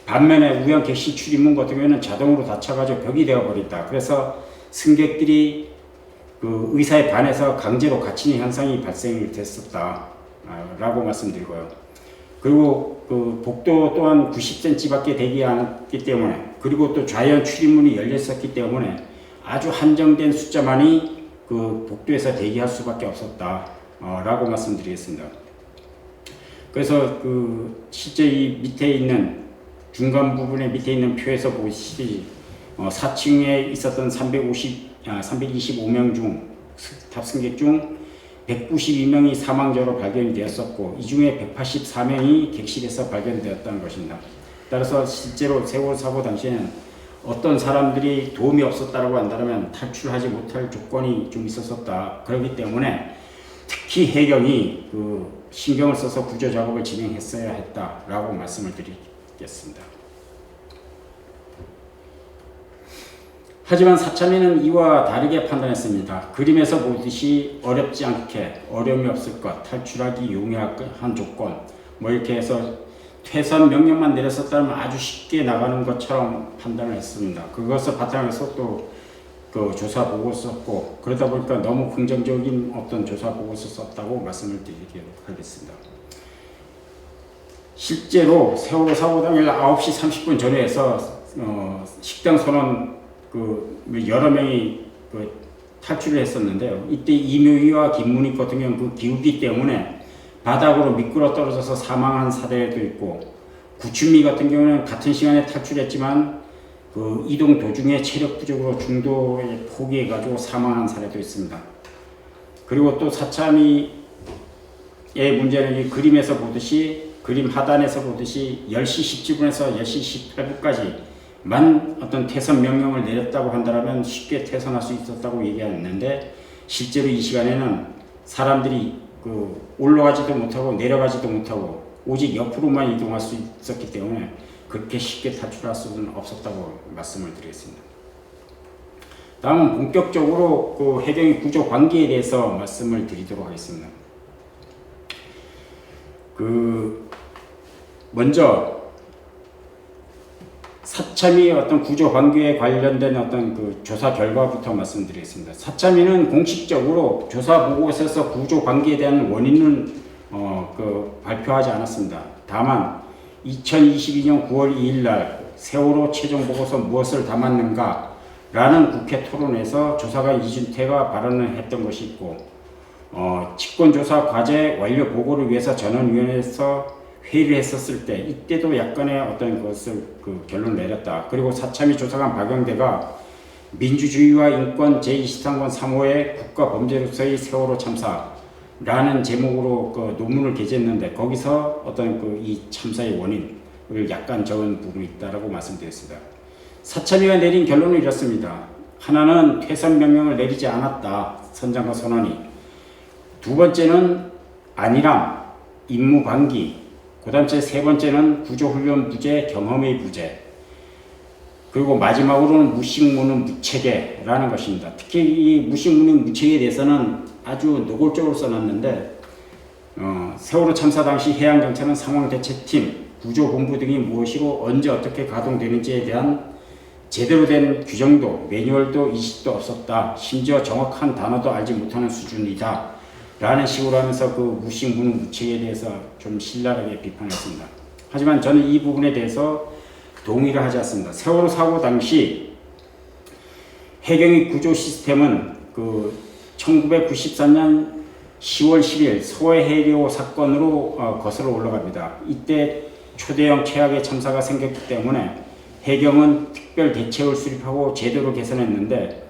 반면에 우연 객실 출입문 같은 경우에는 자동으로 닫혀가지고 벽이 되어버린다. 그래서 승객들이 그 의사에 반해서 강제로 갇히는 현상이 발생됐었다 라고 말씀드리고요. 그리고 그 복도 또한 90cm밖에 되지 않았기 때문에 그리고 또 좌현 출입문이 열렸었기 때문에 아주 한정된 숫자만이 그 복도에서 대기할 수밖에 없었다 라고 말씀드리겠습니다. 그래서 그 실제 이 밑에 있는 중간 부분에 밑에 있는 표에서 보시듯이 4층에 있었던 325명 중 탑승객 중 192명이 사망자로 발견이 되었었고 이 중에 184명이 객실에서 발견되었다는 것입니다. 따라서 실제로 세월호 사고 당시에는 어떤 사람들이 도움이 없었다고 한다면 탈출하지 못할 조건이 좀 있었었다. 그렇기 때문에 특히 해경이 그 신경을 써서 구조 작업을 진행했어야 했다라고 말씀을 드리겠습니다. 하지만 사참위는 이와 다르게 판단했습니다. 그림에서 보듯이 어렵지 않게 어려움이 없을 것, 탈출하기 용이한 조건 뭐 이렇게 해서 퇴선 명령만 내렸었다면 아주 쉽게 나가는 것처럼 판단을 했습니다. 그것을 바탕으로 해서 또 그 조사 보고를 썼고 그러다 보니까 너무 긍정적인 어떤 조사 보고를 썼다고 말씀을 드리도록 하겠습니다. 실제로 세월호 사고 당일 9시 30분 전에 해서 식당 선원 그 여러 명이 그 탈출을 했었는데요. 이때 이묘희와 김문익 같은 경우는 그 기울기 때문에 바닥으로 미끄러 떨어져서 사망한 사례도 있고 구춘미 같은 경우는 같은 시간에 탈출했지만 그 이동 도중에 체력 부족으로 중도에 포기해가지고 사망한 사례도 있습니다. 그리고 또 사참위의 문제는 이 그림에서 보듯이 그림 하단에서 보듯이 10시 17분에서 10시 18분까지만 어떤 퇴선 명령을 내렸다고 한다면 쉽게 퇴선할 수 있었다고 얘기했는데, 실제로 이 시간에는 사람들이 올라가지도 못하고 내려가지도 못하고 오직 옆으로만 이동할 수 있었기 때문에 그렇게 쉽게 탈출할 수는 없었다고 말씀을 드리겠습니다. 다음은 본격적으로 그 해경의 구조 관계에 대해서 말씀을 드리도록 하겠습니다. 먼저 사참위 어떤 구조 관계에 관련된 어떤 그 조사 결과부터 말씀드리겠습니다. 사참위는 공식적으로 조사 보고서에서 구조 관계에 대한 원인은 발표하지 않았습니다. 다만 2022년 9월 2일 날 세월호 최종 보고서 무엇을 담았는가 라는 국회 토론에서 조사관 이준태가 발언을 했던 것이 있고, 직권조사 과제 완료 보고를 위해서 전원위원회에서 회의를 했었을 때 이때도 약간의 어떤 것을 결론을 내렸다. 그리고 사참위 조사관 박영대가 민주주의와 인권 제23권 3호의 국가범죄로서의 세월호 참사라는 제목으로 논문을 게재했는데, 거기서 어떤 이 참사의 원인을 약간 적은 부분이 있다라고 말씀드렸습니다. 사참위가 내린 결론은 이렇습니다. 하나는 퇴선 명령을 내리지 않았다, 선장과 선원이. 두 번째는 안일함, 임무 방기. 그 다음 세 번째는 구조훈련 부재, 경험의 부재. 그리고 마지막으로는 무식무능 무체계라는 것입니다. 특히 이 무식무능 무체계에 대해서는 아주 노골적으로 써놨는데, 세월호 참사 당시 해양경찰은 상황대책팀, 구조본부 등이 무엇이고 언제 어떻게 가동되는지에 대한 제대로 된 규정도 매뉴얼도 인식도 없었다. 심지어 정확한 단어도 알지 못하는 수준이다. 라는 식으로 하면서 그 무식무능 무체계에 대해서 좀 신랄하게 비판했습니다. 하지만 저는 이 부분에 대해서 동의를 하지 않습니다. 세월호 사고 당시 해경의 구조 시스템은 1993년 10월 10일 서해 해리호 사건으로 거슬러 올라갑니다. 이때 초대형 최악의 참사가 생겼기 때문에 해경은 특별 대책을 수립하고 제도를 개선했는데,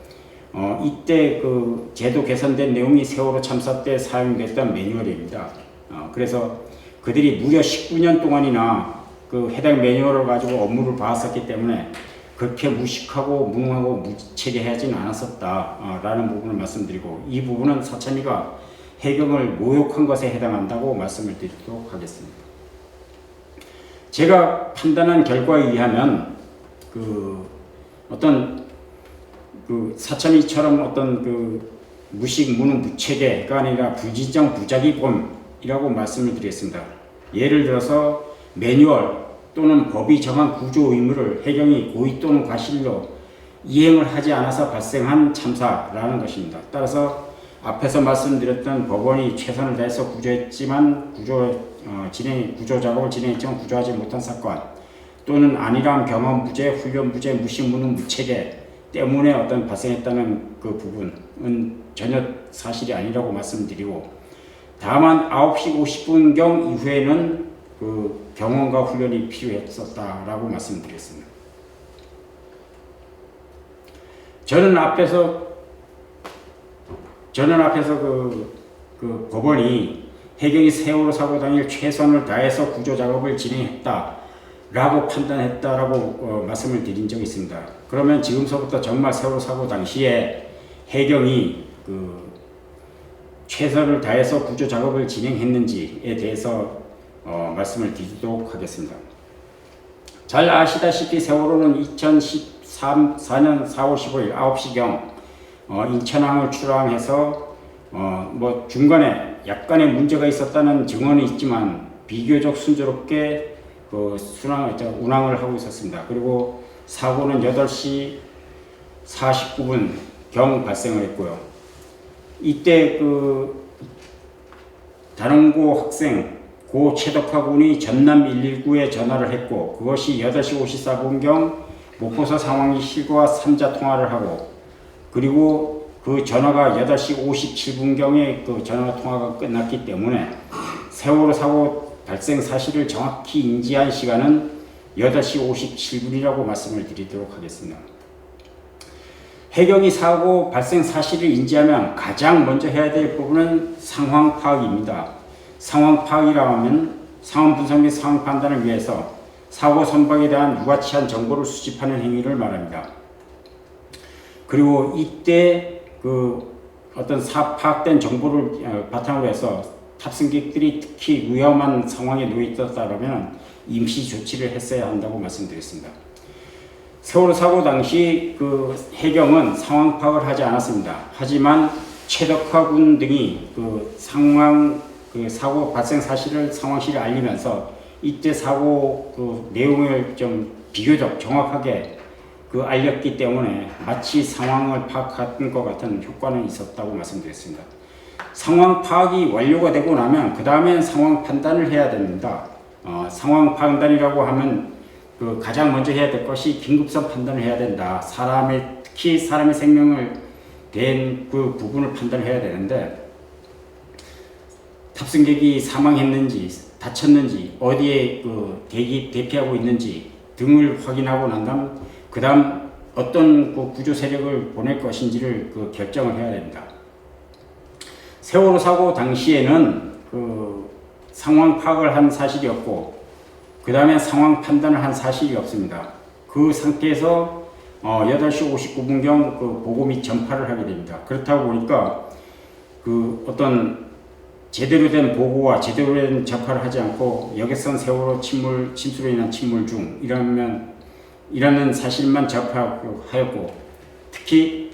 이때 그 제도 개선된 내용이 세월호 참사 때 사용됐던 매뉴얼입니다. 그래서 그들이 무려 19년 동안이나 그 해당 매뉴얼을 가지고 업무를 봐왔었기 때문에 그렇게 무식하고 무능하고 무체계하지는 않았었다라는 부분을 말씀드리고, 이 부분은 사참위가 해경을 모욕한 것에 해당한다고 말씀을 드리도록 하겠습니다. 제가 판단한 결과에 의하면 어떤 사참위처럼 어떤 무식, 무능, 무체계가 아니라 불진정, 부작위범이라고 말씀을 드리겠습니다. 예를 들어서 매뉴얼 또는 법이 정한 구조 의무를 해경이 고의 또는 과실로 이행을 하지 않아서 발생한 참사라는 것입니다. 따라서 앞에서 말씀드렸던 법원이 최선을 다해서 구조했지만 구조 작업을 진행했지만 구조하지 못한 사건, 또는 안일함, 경험 부재, 훈련 부재, 무식, 무능, 무체계 때문에 어떤 발생했다는 그 부분은 전혀 사실이 아니라고 말씀드리고, 다만 9시 50분경 이후에는 그 경험과 훈련이 필요했었다라고 말씀드렸습니다. 저는 앞에서 그 법원이 해경이 세월호 사고 당일 최선을 다해서 구조 작업을 진행했다라고 판단했다라고 말씀을 드린 적이 있습니다. 그러면 지금서부터 정말 세월호 사고 당시에 해경이 최선을 다해서 구조 작업을 진행했는지에 대해서 말씀을 드리도록 하겠습니다. 잘 아시다시피 세월호는 2014년 4월 15일 9시경 인천항을 출항해서 뭐 중간에 약간의 문제가 있었다는 증언이 있지만 비교적 순조롭게 운항을 하고 있었습니다. 그리고 사고는 8시 49분경 발생을 했고요. 이때 단원고 학생 고 최덕화 군이 전남 119에 전화를 했고, 그것이 8시 54분경 목포서 상황이 실과 3자 통화를 하고, 그리고 그 전화가 8시 57분경에 그 전화 통화가 끝났기 때문에 세월호 사고 발생 사실을 정확히 인지한 시간은 8시 57분이라고 말씀을 드리도록 하겠습니다. 해경이 사고 발생 사실을 인지하면 가장 먼저 해야 될 부분은 상황 파악입니다. 상황 파악이라고 하면 상황 분석 및 상황 판단을 위해서 사고 선박에 대한 유가치한 정보를 수집하는 행위를 말합니다. 그리고 이때 어떤 파악된 정보를 바탕으로 해서 탑승객들이 특히 위험한 상황에 놓여 있었다면 임시 조치를 했어야 한다고 말씀드렸습니다. 세월호 사고 당시 해경은 상황 파악을 하지 않았습니다. 하지만 최덕화군 등이 사고 발생 사실을 상황실에 알리면서 이때 사고 내용을 좀 비교적 정확하게 알렸기 때문에 마치 상황을 파악한 것 같은 효과는 있었다고 말씀드렸습니다. 상황 파악이 완료가 되고 나면 그 다음엔 상황 판단을 해야 됩니다. 상황 판단이라고 하면 가장 먼저 해야 될 것이 긴급성 판단을 해야 된다. 특히 사람의 생명을 된 그 부분을 판단을 해야 되는데, 탑승객이 사망했는지 다쳤는지 어디에 대피하고 있는지 등을 확인하고 난 다음 그 다음 어떤 구조 세력을 보낼 것인지를 결정을 해야 됩니다. 세월호 사고 당시에는 상황 파악을 한 사실이 없고 그 다음에 상황 판단을 한 사실이 없습니다. 그 상태에서 8시 59분경 보고 및 전파를 하게 됩니다. 그렇다 보니까 어떤 제대로 된 보고와 제대로 된 전파를 하지 않고 여객선 세월호 침수로 인한 침몰 중 이라는 사실만 접하였고, 특히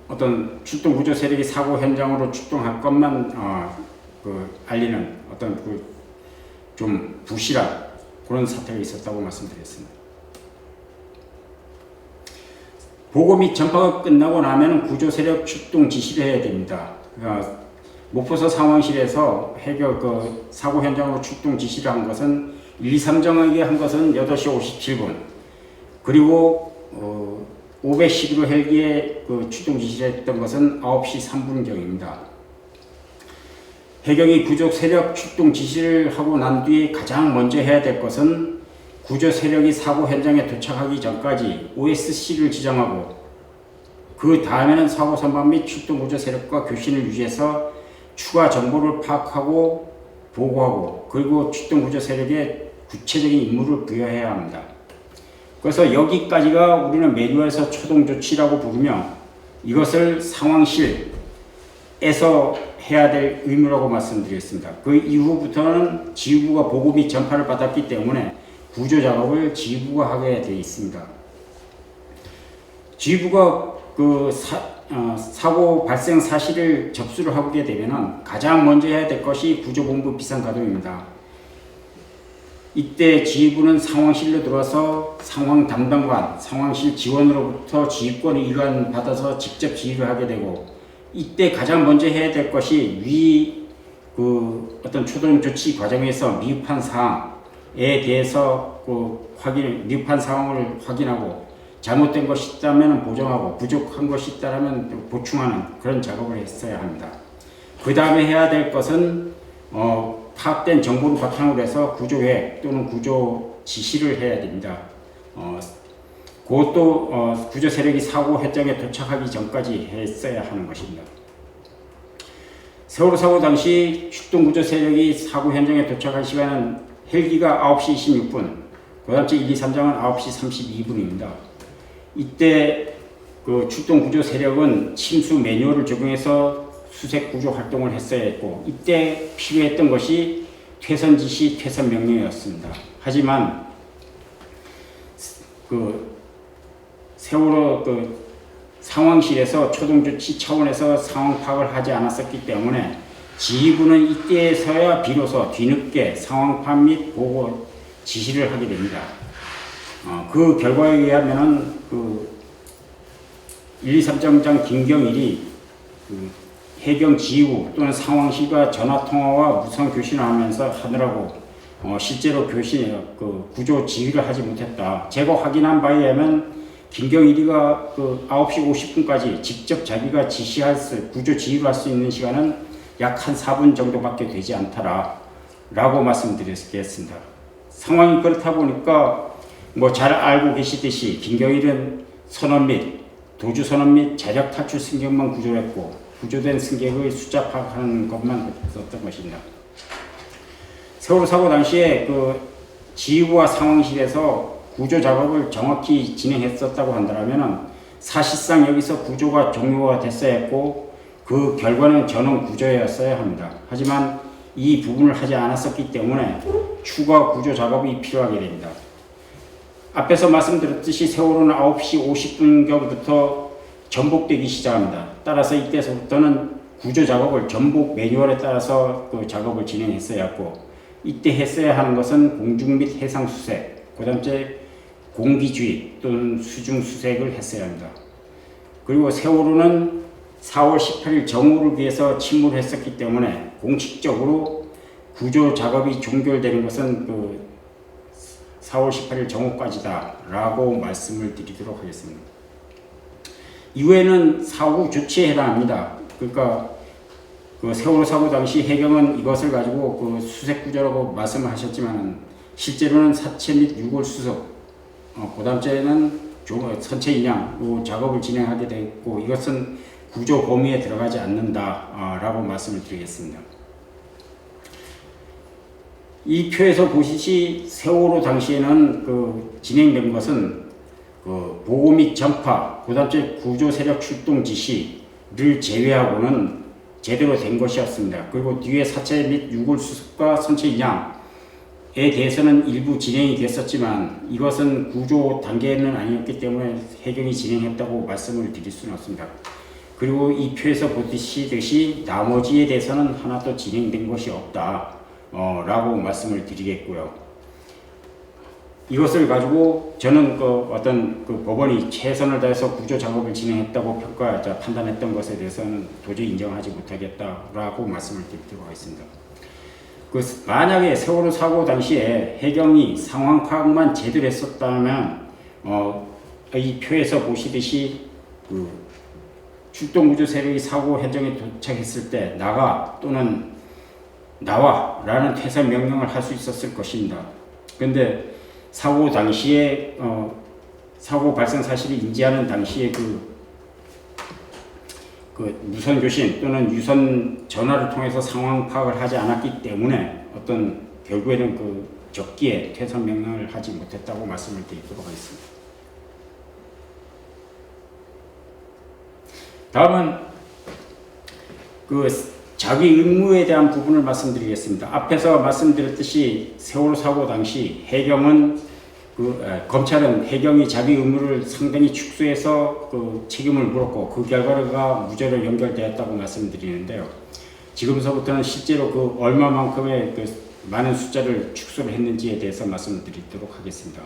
어떤 출동 구조 세력이 사고 현장으로 출동할 것만 알리는 어떤 좀 부실한 그런 사태가 있었다고 말씀드렸습니다. 보고 및 전파가 끝나고 나면 구조 세력 출동 지시를 해야 됩니다. 목포서 상황실에서 사고 현장으로 출동 지시를 한 것은 1, 2, 3정에게 한 것은 8시 57분, 그리고 511호 헬기에 출동 지시를 했던 것은 9시 3분경입니다. 해경이 구조 세력 출동 지시를 하고 난 뒤에 가장 먼저 해야 될 것은 구조 세력이 사고 현장에 도착하기 전까지 OSC를 지정하고, 그 다음에는 사고 선박 및 출동 구조 세력과 교신을 유지해서 추가 정보를 파악하고 보고하고, 그리고 출동 구조 세력에 구체적인 임무를 부여해야 합니다. 그래서 여기까지가 우리는 매뉴얼에서 초동 조치라고 부르며, 이것을 상황실에서 해야 될 의무라고 말씀드렸습니다. 그 이후부터는 지휘부가 보고 및 전파를 받았기 때문에 구조 작업을 지휘부가 하게 되어 있습니다. 지휘부가 사고 발생 사실을 접수를 하게 되면 가장 먼저 해야 될 것이 구조본부 비상가동입니다. 이때 지휘부는 상황실로 들어와서 상황 담당관, 상황실 지원으로부터 지휘권을 일관 받아서 직접 지휘를 하게 되고, 이때 가장 먼저 해야 될 것이 어떤 초동 조치 과정에서 미흡한 사항에 대해서 미흡한 상황을 확인하고, 잘못된 것이 있다면 보정하고, 부족한 것이 있다면 보충하는 그런 작업을 했어야 합니다. 그 다음에 해야 될 것은 파악된 정보를 바탕으로 해서 구조계획 또는 구조 지시를 해야 됩니다. 그것도 구조 세력이 사고 현장에 도착하기 전까지 했어야 하는 것입니다. 세월호 사고 당시 출동 구조 세력이 사고 현장에 도착할 시간은 헬기가 9시 26분, 그 다음 주 1, 2, 3장은 9시 32분입니다. 이때 출동 구조 세력은 침수 매뉴얼을 적용해서 수색 구조 활동을 했어야 했고, 이때 필요했던 것이 퇴선 지시, 퇴선 명령이었습니다. 하지만 세월호 상황실에서 초동 조치 차원에서 상황 파악을 하지 않았었기 때문에 지휘부는 이때에서야 비로소 뒤늦게 상황 파악 및 보고 지시를 하게 됩니다. 그 결과에 의하면은 1, 2, 3정장 김경일이 해경 지휘부 또는 상황실과 전화 통화와 무선 교신을 하느라고 실제로 구조 지휘를 하지 못했다. 제가 확인한 바에 의하면 김경일이가 9시 50분까지 직접 자기가 구조 지휘를 할 수 있는 시간은 약 한 4분 정도밖에 되지 않더라라고 말씀드리겠습니다. 상황이 그렇다 보니까 잘 알고 계시듯이 김경일은 선원 및 도주 선원 및 자력 탈출 승객만 구조했고, 구조된 승객의 숫자 파악하는 것만 없었던 것입니다. 세월호 사고 당시에 그 지휘부와 상황실에서 구조 작업을 정확히 진행했었다고 한다면 사실상 여기서 구조가 종료가 됐어야 했고 그 결과는 전원 구조였어야 합니다. 하지만 이 부분을 하지 않았었기 때문에 추가 구조 작업이 필요하게 됩니다. 앞에서 말씀드렸듯이 세월호는 9시 50분경부터 전복되기 시작합니다. 따라서 이때서부터는 구조 작업을 전복 매뉴얼에 따라서 그 작업을 진행했어야 했고, 이때 했어야 하는 것은 공중 및 해상 수색, 그 다음째 공기주의 또는 수중 수색을 했어야 합니다. 그리고 세월호는 4월 18일 정오를 위해서 침몰했었기 때문에 공식적으로 구조 작업이 종결되는 것은 그 4월 18일 정오까지다 라고 말씀을 드리도록 하겠습니다. 이후에는 사후 조치에 해당합니다. 그러니까 그 세월호 사고 당시 해경은 이것을 가지고 그 수색 구조라고 말씀을 하셨지만 실제로는 사체 및 유골 수속, 그 다음째는 선체 인양 작업을 진행하게 되고, 이것은 구조 범위에 들어가지 않는다라고 말씀을 드리겠습니다. 이 표에서 보시듯이 세월호 당시에는 그 진행된 것은 그 보고 및 전파, 그 다음째 구조 세력 출동 지시를 제외하고는 제대로 된 것이었습니다. 그리고 뒤에 사체 및 유골 수습과 선체 인양에 대해서는 일부 진행이 됐었지만 이것은 구조 단계는 아니었기 때문에 해경이 진행했다고 말씀을 드릴 수는 없습니다. 그리고 이 표에서 보시듯이 나머지에 대해서는 하나도 진행된 것이 없다 라고 말씀을 드리겠고요. 이것을 가지고 저는 어떤 법원이 최선을 다해서 구조 작업을 진행했다고 판단했던 것에 대해서는 도저히 인정하지 못하겠다라고 말씀을 드리도록 하겠습니다. 만약에 세월호 사고 당시에 해경이 상황 파악만 제대로 했었다면 이 표에서 보시듯이 출동 구조 세력이 사고 현장에 도착했을 때 나가 또는 나와 라는 퇴사 명령을 할 수 있었을 것입니다. 그런데 사고 당시에 사고 발생 사실을 인지하는 당시에 무선 교신 또는 유선 전화를 통해서 상황 파악을 하지 않았기 때문에 어떤 결국에는 적기에 퇴사 명령을 하지 못했다고 말씀을 드리도록 하겠습니다. 다음은 자기 의무에 대한 부분을 말씀드리겠습니다. 앞에서 말씀드렸듯이 세월호 사고 당시 해경은 검찰은 해경이 자기 의무를 상당히 축소해서 책임을 물었고 그 결과가 무죄로 연결되었다고 말씀드리는데요. 지금서부터는 실제로 얼마만큼의 많은 숫자를 축소를 했는지에 대해서 말씀드리도록 하겠습니다.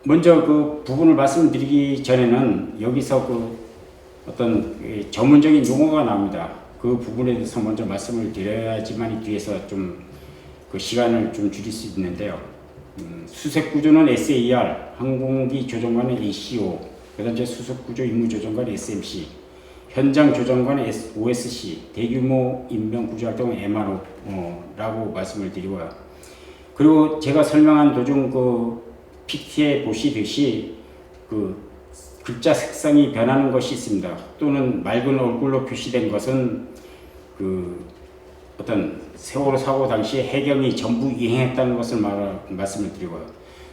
먼저 부분을 말씀드리기 전에는 여기서 어떤 전문적인 용어가 나옵니다. 그 부분에 대해서 먼저 말씀을 드려야지만 뒤에서 좀 시간을 좀 줄일 수 있는데요. 수색 구조는 SAR, 항공기 조정관은 ACO, 그다음에 수색 구조 임무 조정관 SMC, 현장 조정관 OSC, 대규모 인명 구조 활동은 MRO라고 말씀을 드리고요. 그리고 제가 설명한 도중 PT에 보시듯이 글자 색상이 변하는 것이 있습니다. 또는 맑은 얼굴로 표시된 것은 어떤 세월호 사고 당시에 해경이 전부 이행했다는 것을 말씀을 드리고요.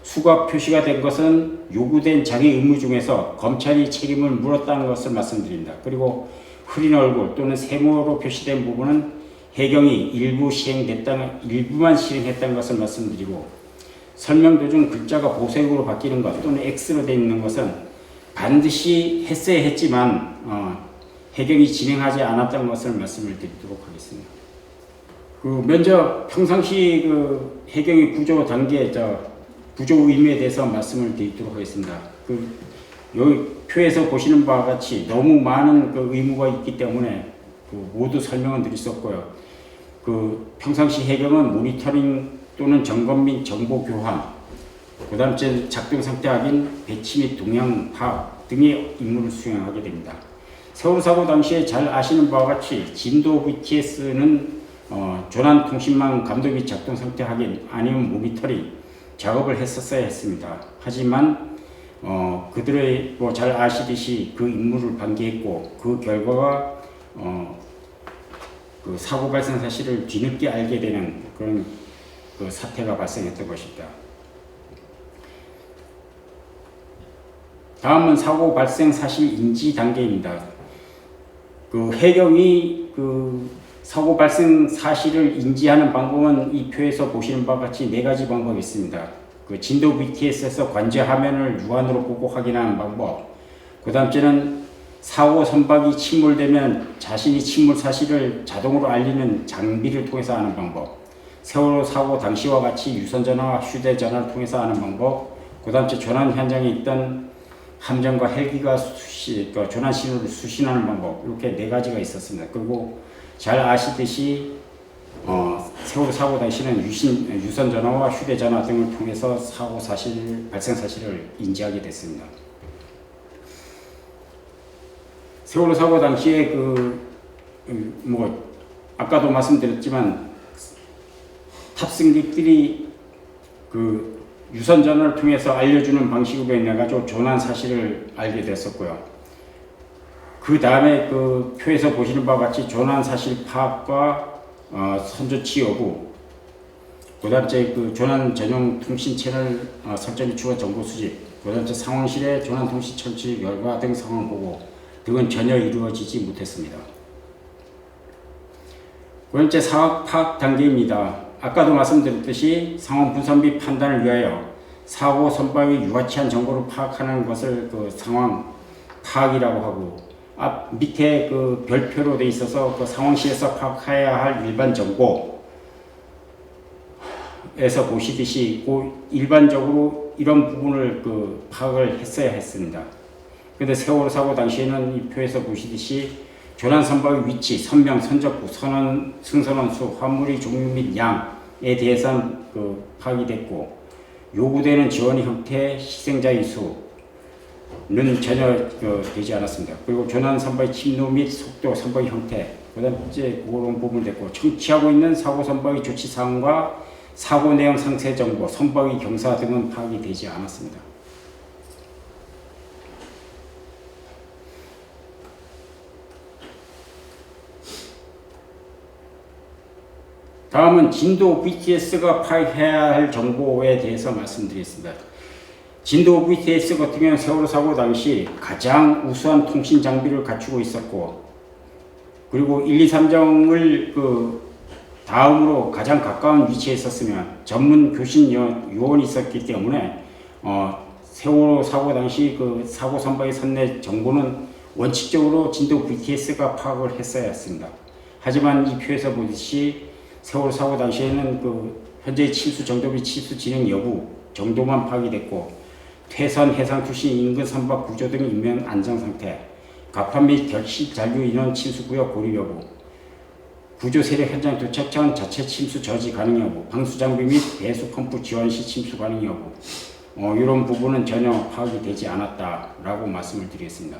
수가 표시가 된 것은 요구된 자기 의무 중에서 검찰이 책임을 물었다는 것을 말씀드립니다. 그리고 흐린 얼굴 또는 세모로 표시된 부분은 해경이 일부만 실행했다는 것을 말씀드리고, 설명 도중 글자가 보색으로 바뀌는 것 또는 X로 되어 있는 것은 반드시 했어야 했지만 해경이 진행하지 않았다는 것을 말씀을 드리도록 하겠습니다. 먼저 평상시 해경의 구조 단계, 구조 의무에 대해서 말씀을 드리도록 하겠습니다. 여기 표에서 보시는 바와 같이 너무 많은 의무가 있기 때문에 모두 설명은 드릴 수 없고요. 평상시 해경은 모니터링 또는 점검 및 정보 교환, 그 다음 작동 상태 확인, 배치 및 동향 파악 등의 임무를 수행하게 됩니다. 세월호 사고 당시에 잘 아시는 바와 같이 진도 VTS는 조난 통신망 감도 및 작동 상태 확인 아니면 모니터링 작업을 했었어야 했습니다. 하지만 그들의 뭐 잘 아시듯이 그 임무를 방기했고 그 결과가 그 사고 발생 사실을 뒤늦게 알게 되는 그런 그 사태가 발생했던 것입니다. 다음은 사고 발생 사실 인지 단계입니다. 그 해경이 그 사고 발생 사실을 인지하는 방법은 이 표에서 보시는 바와 같이 4가지 방법이 있습니다. 그 진도 BTS에서 관제 화면을 육안으로 보고 확인하는 방법. 그 다음째는 사고 선박이 침몰되면 자신이 침몰 사실을 자동으로 알리는 장비를 통해서 하는 방법. 세월호 사고 당시와 같이 유선전화와 휴대전화를 통해서 하는 방법. 그 다음째 조난 현장에 있던 함정과 헬기가 조난 신호를 수신하는 방법. 이렇게 4가지가 있었습니다. 그리고 잘 아시듯이 세월호 사고 당시는 유선전화와 휴대전화 등을 통해서 사고 사실, 발생 사실을 인지하게 됐습니다. 세월호 사고 당시에 아까도 말씀드렸지만 탑승객들이 그 유선전화를 통해서 알려주는 방식으로 인해 가지고 조난 사실을 알게 됐었고요. 그 다음에 그 표에서 보시는 바와 같이 조난 사실 파악과 선조치 여부, 그 다음째 그 조난 전용 통신 채널 설정 비추가 정보 수집, 그 다음째 상황실의 조난 통신 처치 결과 등 상황 보고 등은 전혀 이루어지지 못했습니다. 그 번째 상황 파악 단계입니다. 아까도 말씀드렸듯이 상황 분석 및 판단을 위하여 사고 선박의 유아치한 정보를 파악하는 것을 그 상황 파악이라고 하고, 밑에 그 별표로 돼 있어서 그 상황실에서 파악해야 할 일반 정보에서 보시듯이 일반적으로 이런 부분을 그 파악을 했어야 했습니다. 근데 세월호 사고 당시에는 이 표에서 보시듯이 조난 선박의 위치, 선명, 선적부, 선원, 승선원 수, 화물의 종류 및 양에 대해서는 그 파악이 됐고, 요구되는 지원의 형태, 희생자의 수는 전혀 되지 않았습니다. 그리고 조난 선박의 침노 및 속도, 선박의 형태, 그다음에 그런 부분 됐고, 청취하고 있는 사고 선박의 조치 사항과 사고 내용 상세 정보, 선박의 경사 등은 파악이 되지 않았습니다. 다음은 진도 BTS가 파악해야 할 정보에 대해서 말씀드리겠습니다. 진도 BTS 같은 경우는 세월호 사고 당시 가장 우수한 통신 장비를 갖추고 있었고, 그리고 1, 2, 3정을 그 다음으로 가장 가까운 위치에 있었으면 전문 교신 요원이 있었기 때문에 세월호 사고 당시 그 사고 선박의 선내 정보는 원칙적으로 진도 BTS가 파악을 했어야 했습니다. 하지만 이 표에서 보듯이 세월호 사고 당시에는 그 현재의 침수 정도 및 침수 진행 여부 정도만 파악이 됐고, 퇴선, 해상 투신, 인근 선박 구조 등 인명 안정 상태, 갑판 및 결실 잔류 인원 침수 구역 고립 여부, 구조 세력 현장 도착 전 자체 침수 저지 가능 여부, 방수 장비 및 배수 펌프 지원 시 침수 가능 여부, 이런 부분은 전혀 파악이 되지 않았다라고 말씀을 드리겠습니다.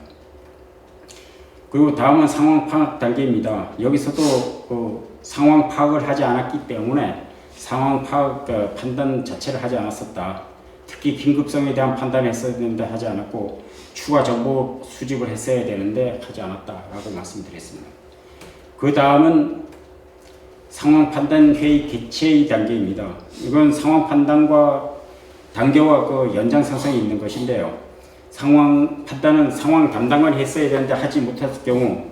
그리고 다음은 상황 파악 단계입니다. 여기서도 상황 파악을 하지 않았기 때문에 상황 파악 판단 자체를 하지 않았었다. 특히 긴급성에 대한 판단을 했어야 되는데 하지 않았고, 추가 정보 수집을 했어야 되는데 하지 않았다라고 말씀드렸습니다. 그 다음은 상황 판단 회의 개최의 단계입니다. 이건 상황 판단과 단계와 그 연장선상에 있는 것인데요. 상황 판단은 상황 담당관이 했어야 되는데 하지 못했을 경우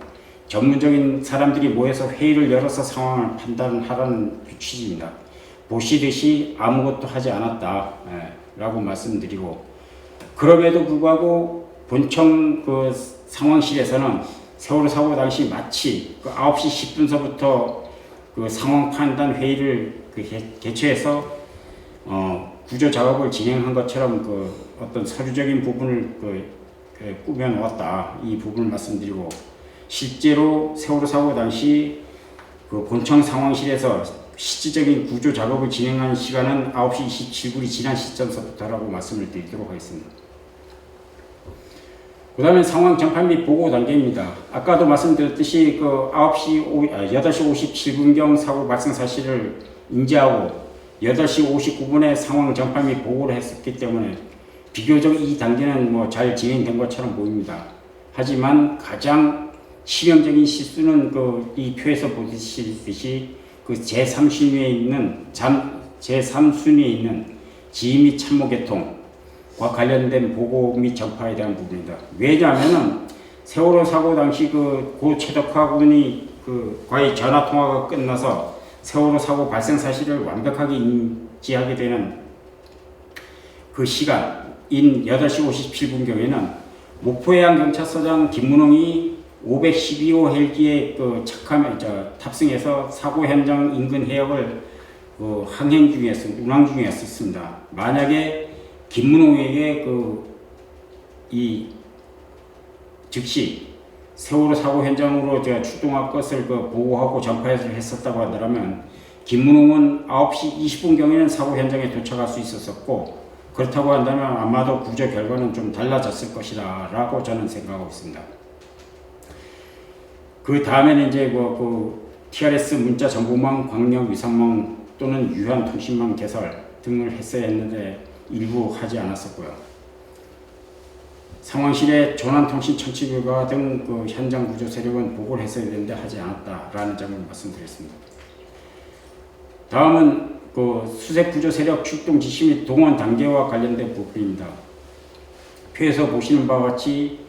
전문적인 사람들이 모여서 회의를 열어서 상황을 판단하라는 취지입니다. 보시듯이 아무것도 하지 않았다 라고 말씀드리고, 그럼에도 불구하고 본청 그 상황실에서는 세월호 사고 당시 마치 그 9시 10분서부터 그 상황 판단 회의를 개최해서 구조 작업을 진행한 것처럼 그 어떤 서류적인 부분을 꾸며 놓았다, 이 부분을 말씀드리고, 실제로 세월호 사고 당시 그 본청 상황실에서 실질적인 구조 작업을 진행한 시간은 9시 27분이 지난 시점서부터라고 말씀을 드리도록 하겠습니다. 그 다음에 상황 전파 및 보고 단계입니다. 아까도 말씀드렸듯이 그 8시 57분경 사고 발생 사실을 인지하고 8시 59분에 상황 전파 및 보고를 했었기 때문에 비교적 이 단계는 뭐 잘 진행된 것처럼 보입니다. 하지만 가장 치명적인 실수는 이 표에서 보시듯이 그 제3순위에 있는 지휘 및 참모 계통과 관련된 보고 및 전파에 대한 부분이다. 왜냐하면은 세월호 사고 당시 고 최덕화 군이 과의 전화 통화가 끝나서 세월호 사고 발생 사실을 완벽하게 인지하게 되는 그 시간인 8시 57분경에는 목포해양경찰서장 김문홍이 512호 헬기에 탑승해서 사고 현장 인근 해역을 운항 중이었습니다. 만약에 김문홍에게 즉시 세월호 사고 현장으로 출동할 것을 보고하고 전파를 했었다고 한다면 김문홍은 9시 20분경에는 사고 현장에 도착할 수 있었고, 그렇다고 한다면 아마도 구조 결과는 좀 달라졌을 것이다 라고 저는 생각하고 있습니다. 그 다음에는 이제 TRS 문자 정보망, 광역 위성망 또는 유한 통신망 개설 등을 했어야 했는데 일부 하지 않았었고요. 상황실에 조난통신 천치 결과 등 현장 구조 세력은 보고를 했어야 되는데 하지 않았다라는 점을 말씀드렸습니다. 다음은 수색 구조 세력 출동 지시 및 동원 단계와 관련된 부분입니다. 표에서 보시는 바와 같이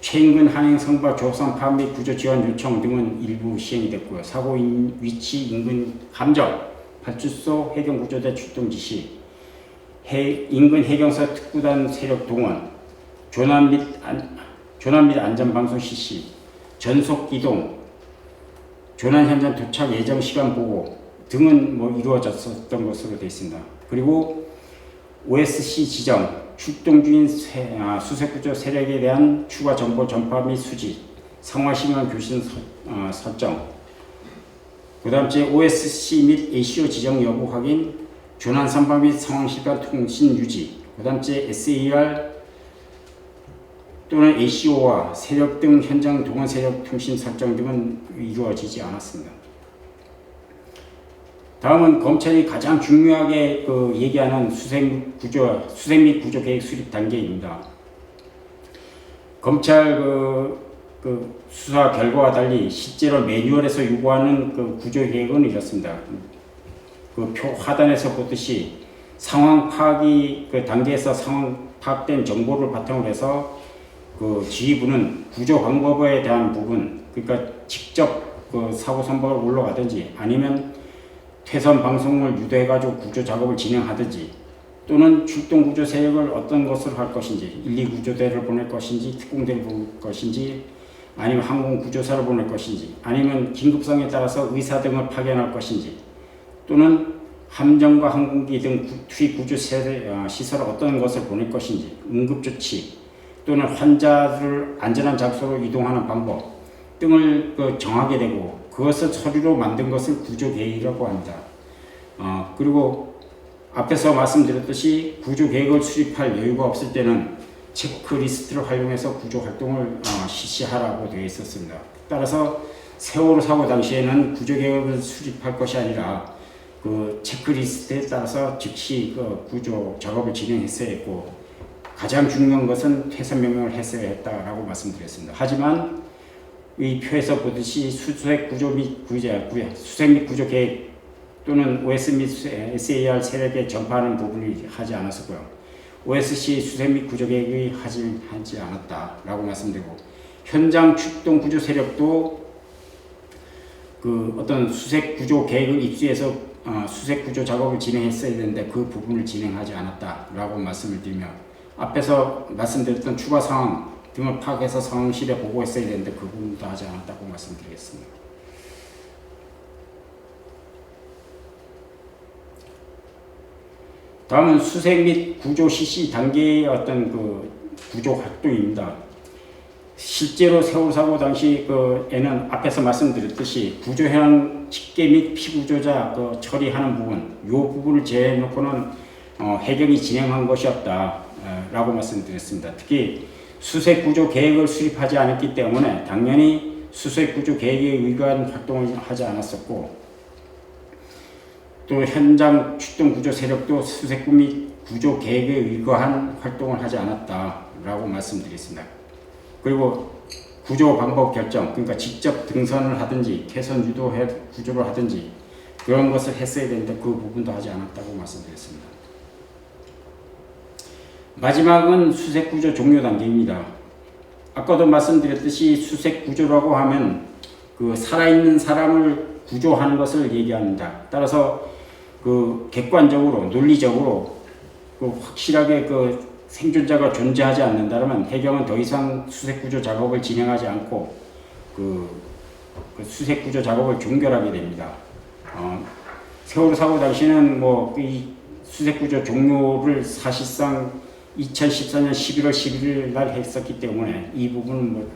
최인근 한행 성바 조업상 파악 및 구조 지원 요청 등은 일부 시행이 됐고요. 사고 위치 인근 함정, 발주소 해경구조대 출동 지시, 인근 해경서 특구단 세력 동원, 조난 및 안전방송 실시, 전속 이동, 조난 현장 도착 예정 시간 보고 등은 이루어졌었던 것으로 되어 있습니다. 그리고 OSC 지정, 출동 중인 수색구조 세력에 대한 추가 정보 전파 및 수집, 상황시간 교신 설정, 그 다음 OSC 및 ACO 지정 여부 확인, 조난 선박 및 상황시간 통신 유지, 그 다음 SAR 또는 ACO와 세력 등 현장 동원 세력 통신 설정 등은 이루어지지 않았습니다. 다음은 검찰이 가장 중요하게 얘기하는 수색 및 구조 계획 수립 단계입니다. 검찰 수사 결과와 달리 실제로 매뉴얼에서 요구하는 구조 계획은 이렇습니다. 표 하단에서 보듯이 상황 파악이 단계에서 상황 파악된 정보를 바탕으로 해서 지휘부는 구조 방법에 대한 부분, 그러니까 직접 사고 선박을 올라가든지 아니면 퇴선 방송을 유도해가지고 구조 작업을 진행하든지, 또는 출동 구조 세력을 어떤 것을 할 것인지, 1, 2 구조대를 보낼 것인지, 특공대를 보낼 것인지, 아니면 항공 구조사를 보낼 것인지, 아니면 긴급성에 따라서 의사 등을 파견할 것인지, 또는 함정과 항공기 등 투입 구조 시설을 어떤 것을 보낼 것인지, 응급조치, 또는 환자를 안전한 장소로 이동하는 방법 등을 정하게 되고, 그것을 서류로 만든 것을 구조 계획이라고 합니다. 그리고 앞에서 말씀드렸듯이 구조 계획을 수립할 여유가 없을 때는 체크리스트를 활용해서 구조 활동을 실시하라고 되어 있었습니다. 따라서 세월호 사고 당시에는 구조 계획을 수립할 것이 아니라 체크리스트에 따라서 즉시 구조 작업을 진행했어야 했고, 가장 중요한 것은 퇴선 명령을 했어야 했다라고 말씀드렸습니다. 하지만 이 표에서 보듯이 수색 구조 및 수색 및 구조 계획 또는 OS 및 SAR 세력에 전파하는 부분을 하지 않았었고요. OSC 수색 및 구조 계획이 하지 않았다라고 말씀드리고, 현장 출동 구조 세력도 어떤 수색 구조 계획을 입수해서 수색 구조 작업을 진행했어야 되는데 그 부분을 진행하지 않았다라고 말씀을 드리며, 앞에서 말씀드렸던 추가 상황 등을 파악해서 상황실에 보고했어야 되는데 그 부분도 하지 않았다고 말씀드리겠습니다. 다음은 수색 및 구조 실시 단계의 어떤 구조 활동입니다. 실제로 세월호 사고 당시에는 앞에서 말씀드렸듯이 구조 현황 집계 및 피구조자 처리하는 부분, 이 부분을 제외해놓고는 해경이 진행한 것이 없다라고 말씀드렸습니다. 특히 수색 구조 계획을 수립하지 않았기 때문에 당연히 수색 구조 계획에 의거한 활동을 하지 않았었고, 또 현장 출동 구조 세력도 수색 및 구조 계획에 의거한 활동을 하지 않았다라고 말씀드렸습니다. 그리고 구조 방법 결정, 그러니까 직접 등선을 하든지 개선 유도 구조를 하든지 그런 것을 했어야 되는데 그 부분도 하지 않았다고 말씀드렸습니다. 마지막은 수색 구조 종료 단계입니다. 아까도 말씀드렸듯이 수색 구조라고 하면 그 살아있는 사람을 구조하는 것을 얘기합니다. 따라서 그 객관적으로 논리적으로 그 확실하게 그 생존자가 존재하지 않는다면 해경은 더 이상 수색 구조 작업을 진행하지 않고 그 수색 구조 작업을 종결하게 됩니다. 세월호 사고 당시는 뭐 이 수색 구조 종료를 사실상 2014년 11월 11일 날 했었기 때문에 이 부분은 뭐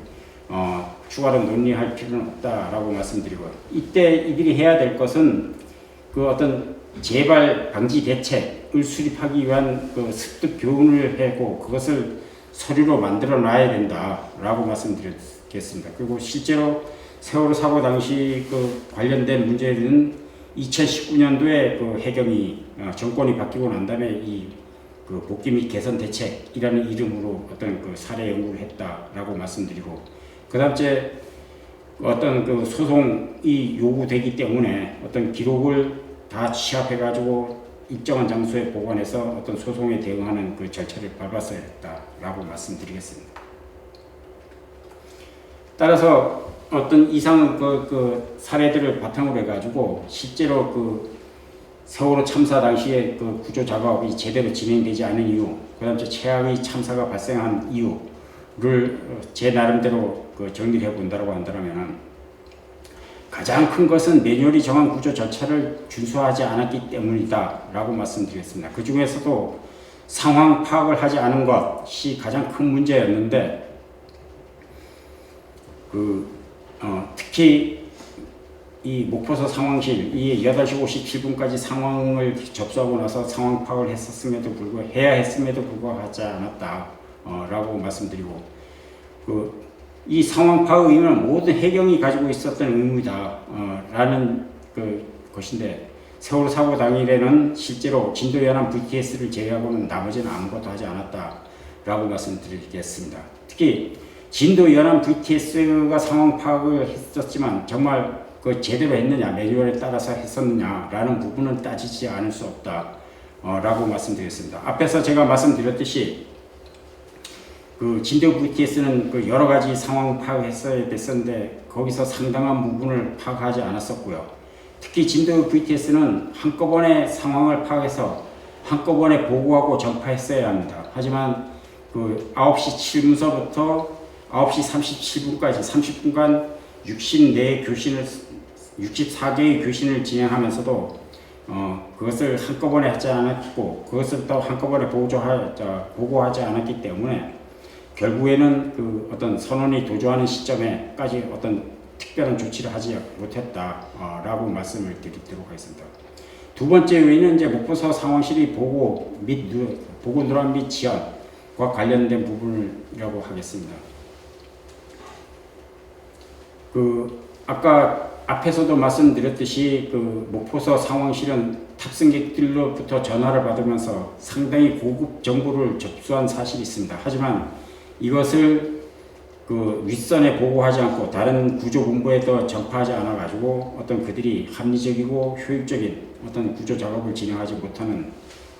추가로 논의할 필요는 없다라고 말씀드리고, 이때 이들이 해야 될 것은 그 어떤 재발 방지 대책을 수립하기 위한 그 습득 교훈을 하고 그것을 서류로 만들어 놔야 된다라고 말씀드리겠습니다. 그리고 실제로 세월호 사고 당시 그 관련된 문제는 2019년도에 그 해경이 정권이 바뀌고 난 다음에 이 그 복귀 및 개선 대책이라는 이름으로 어떤 그 사례 연구를 했다라고 말씀드리고, 그다음째 어떤 그 소송이 요구되기 때문에 어떤 기록을 다 취합해 가지고 일정한 장소에 보관해서 어떤 소송에 대응하는 그 절차를 밟았어야 했다라고 말씀드리겠습니다. 따라서 어떤 이상 그 사례들을 바탕으로 해가지고 실제로 그 세월호 참사 당시에 그 구조 작업이 제대로 진행되지 않은 이유, 그다음에 최악의 참사가 발생한 이유를 제 나름대로 그 정리를 해본다고 한다면, 가장 큰 것은 매뉴얼이 정한 구조 절차를 준수하지 않았기 때문이다라고 말씀드리겠습니다. 그 중에서도 상황 파악을 하지 않은 것이 가장 큰 문제였는데, 특히 이 목포서 상황실 이 8시 57분까지 상황을 접수하고 나서 상황 파악을 해야 했음에도 불구하고 하지 않았다라고 말씀드리고, 이 상황 파악 의무는 모든 해경이 가지고 있었던 의무다라는 것인데, 세월호 사고 당일에는 실제로 진도 연안 VTS를 제외하고는 나머지는 아무것도 하지 않았다라고 말씀드리겠습니다. 특히 진도 연안 VTS가 상황 파악을 했었지만 정말 그 제대로 했느냐, 매뉴얼에 따라서 했었느냐라는 부분은 따지지 않을 수 없다라고 말씀드렸습니다. 앞에서 제가 말씀드렸듯이 그 진도 VTS는 그 여러 가지 상황 파악했어야 됐었는데 거기서 상당한 부분을 파악하지 않았었고요. 특히 진도 VTS는 한꺼번에 상황을 파악해서 한꺼번에 보고하고 전파했어야 합니다. 하지만 그 9시 7분서부터 9시 37분까지 30분간 64개의 교신을 진행하면서도 그것을 한꺼번에 하지 않았고 그것을 또 한꺼번에 보고하지 않았기 때문에 결국에는 그 어떤 선언이 도주하는 시점에까지 어떤 특별한 조치를 하지 못했다라고 말씀을 드리도록 하겠습니다. 두 번째 외에는 이제 목포서 상황실이 보고 누락 및 지연과 관련된 부분이라고 하겠습니다. 아까 앞에서도 말씀드렸듯이 목포서 상황실은 탑승객들로부터 전화를 받으면서 상당히 고급 정보를 접수한 사실이 있습니다. 하지만 이것을 윗선에 보고하지 않고 다른 구조본부에도 전파하지 않아 가지고 어떤 그들이 합리적이고 효율적인 어떤 구조 작업을 진행하지 못하는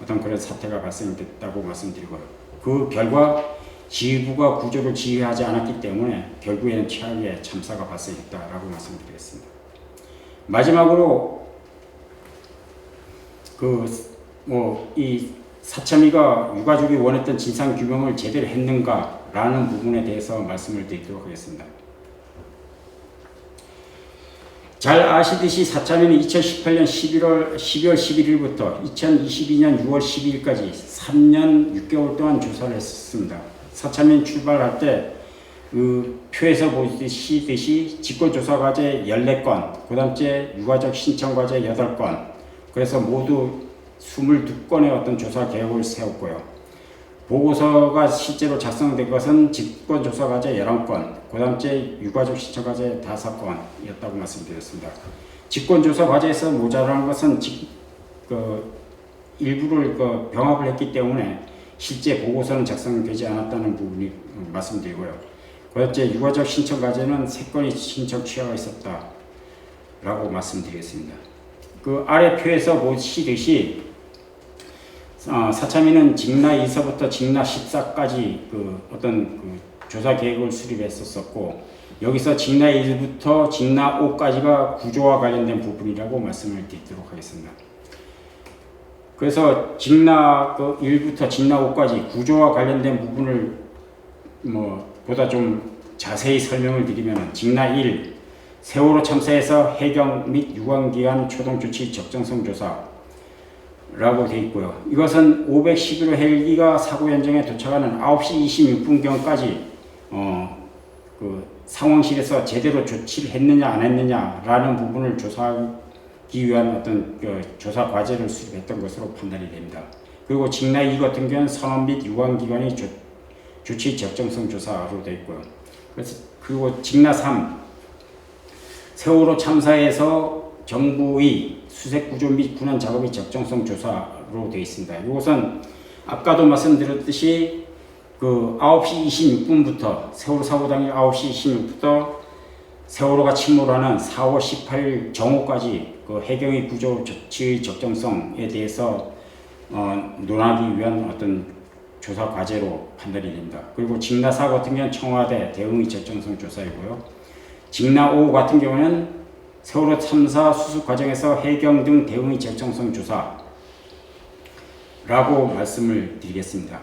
어떤 그런 사태가 발생됐다고 말씀드리고요. 그 결과 지휘부가 구조를 지휘하지 않았기 때문에 결국에는 최악의 참사가 발생했다라고 말씀드리겠습니다. 마지막으로 이 사참위가 유가족이 원했던 진상 규명을 제대로 했는가라는 부분에 대해서 말씀을 드리도록 하겠습니다. 잘 아시듯이 사참위는 2018년 12월 11일부터 2022년 6월 12일까지 3년 6개월 동안 조사를 했습니다. 사참위는 출발할 때 표에서 보시듯이 직권조사과제 14건, 그 다음째 유가족 신청과제 8건, 그래서 모두 22건의 어떤 조사 계획을 세웠고요. 보고서가 실제로 작성된 것은 직권조사과제 11건, 그 다음째 유가족 신청과제 5건이었다고 말씀드렸습니다. 직권조사과제에서 모자란 것은 일부를 병합을 했기 때문에 실제 보고서는 작성되지 않았다는 부분이 말씀드리고요. 그것째 유가적 신청 과제는 3건의 신청 취하가 있었다라고 말씀드리겠습니다. 그 아래 표에서 보시듯이 사참위는 직나 1서부터 직나 14까지 어떤 조사 계획을 수립했었고 여기서 직나 1부터 직나 5까지가 구조와 관련된 부분이라고 말씀을 드리도록 하겠습니다. 그래서 직나 1부터 직나 5까지 구조와 관련된 부분을 보다 좀 자세히 설명을 드리면 직나 1 세월호 참사에서 해경 및 유관기관 초동조치 적정성 조사라고 되어 있고요. 이것은 511호 헬기가 사고 현장에 도착하는 9시 26분경까지 상황실에서 제대로 조치를 했느냐 안 했느냐라는 부분을 조사하기 위한 어떤 조사 과제를 수립했던 것으로 판단이 됩니다. 그리고 직나 2 같은 경우는 선원 및 유관기관의 조치 적정성 조사로 되어 있고요. 그리고 직나 3 세월호 참사에서 정부의 수색구조 및 군안 작업의 적정성 조사로 되어 있습니다. 이것은 아까도 말씀드렸듯이 9시 26분부터 세월호 사고 당일 9시 26분부터 세월호가 침몰하는 4월 18일 정오까지 해경의 구조 조치의 적정성에 대해서 논하기 위한 어떤 조사 과제로 판단이 됩니다. 그리고 직나 4 같은 경우는 청와대 대응의 적정성 조사이고요. 직나 5 같은 경우는 세월호 참사 수습 과정에서 해경 등 대응의 적정성 조사라고 말씀을 드리겠습니다.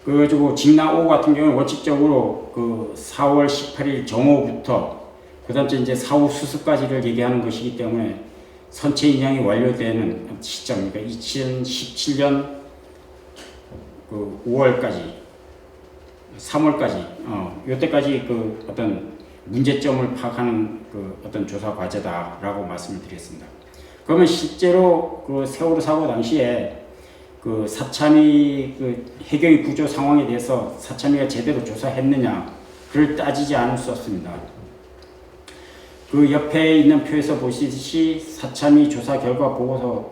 그리고 직나 5 같은 경우는 원칙적으로 4월 18일 정오부터 그다음 이제 사후 수습까지를 얘기하는 것이기 때문에 선체 인양이 완료되는 시점, 그러니까 2017년 5월까지 3월까지 이때까지 어떤 문제점을 파악하는 어떤 조사 과제다라고 말씀을 드리겠습니다. 그러면 실제로 세월호 사고 당시에 사참위 해경의 구조 상황에 대해서 사참위가 제대로 조사했느냐를 따지지 않을 수 없습니다. 옆에 있는 표에서 보시듯이 사참위 조사 결과 보고서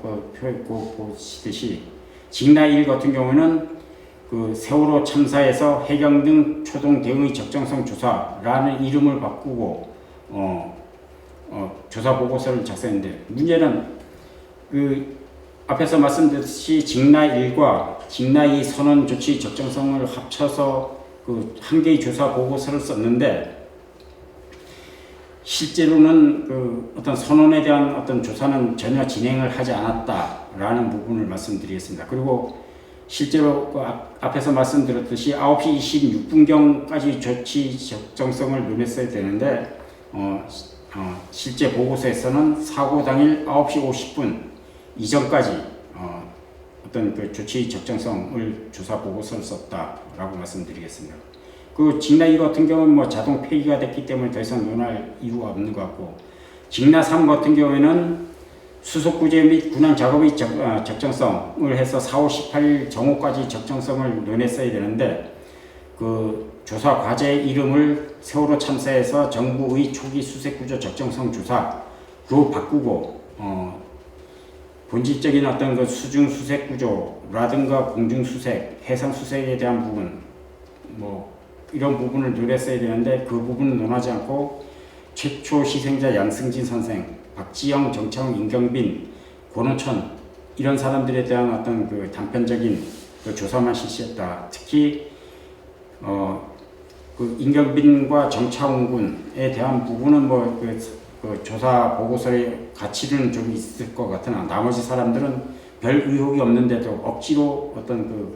보시듯이 직나 1 같은 경우는 세월호 참사에서 해경 등 초동 대응의 적정성 조사라는 이름을 바꾸고 조사 보고서를 작성했는데 문제는 앞에서 말씀드렸듯이 직나 1과 직나 2 선언 조치 적정성을 합쳐서 한 개의 조사 보고서를 썼는데 실제로는 어떤 선언에 대한 어떤 조사는 전혀 진행을 하지 않았다라는 부분을 말씀드리겠습니다. 그리고 실제로 앞에서 말씀드렸듯이 9시 26분경까지 조치 적정성을 논했어야 되는데 실제 보고서에서는 사고 당일 9시 50분 이전까지 어떤 조치 적정성을 조사 보고서를 썼다라고 말씀드리겠습니다. 직나 2 같은 경우는 자동 폐기가 됐기 때문에 더 이상 논할 이유가 없는 것 같고 직나 3 같은 경우에는 수속구제 및 군안 작업의 적정성을 해서 4월 18일 정오까지 적정성을 논했어야 되는데 조사 과제 이름을 세월호 참사에서 정부의 초기 수색구조 적정성 조사로 바꾸고 본질적인 어떤 수중 수색구조라든가 공중 수색, 해상 수색에 대한 부분 이런 부분을 논했어야 되는데 그 부분은 논하지 않고 최초 희생자 양승진 선생, 박지영, 정창훈, 임경빈, 권호천 이런 사람들에 대한 어떤 단편적인 조사만 실시했다. 특히 임경빈과 정창훈 군에 대한 부분은 조사 보고서의 가치는 좀 있을 것 같으나 나머지 사람들은 별 의혹이 없는데도 억지로 어떤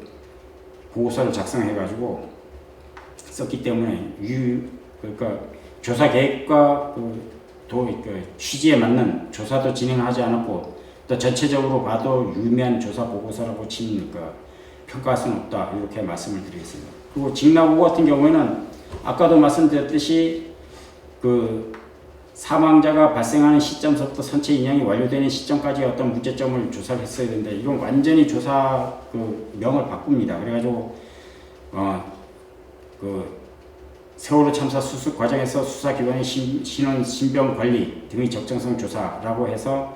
보고서를 작성해가지고 썼기 때문에 그러니까 조사 계획과 취지에 맞는 조사도 진행하지 않았고 또 전체적으로 봐도 유의미한 조사 보고서라고 치니까 평가할 수는 없다 이렇게 말씀을 드리겠습니다. 그리고 직나 5 같은 경우에는 아까도 말씀드렸듯이 사망자가 발생하는 시점부터 선체 인양이 완료되는 시점까지 어떤 문제점을 조사를 했어야 되는데 이건 완전히 조사 명을 바꿉니다. 그래가지고 세월호 참사 수습 과정에서 수사기관의 신원 신병 관리 등의 적정성 조사라고 해서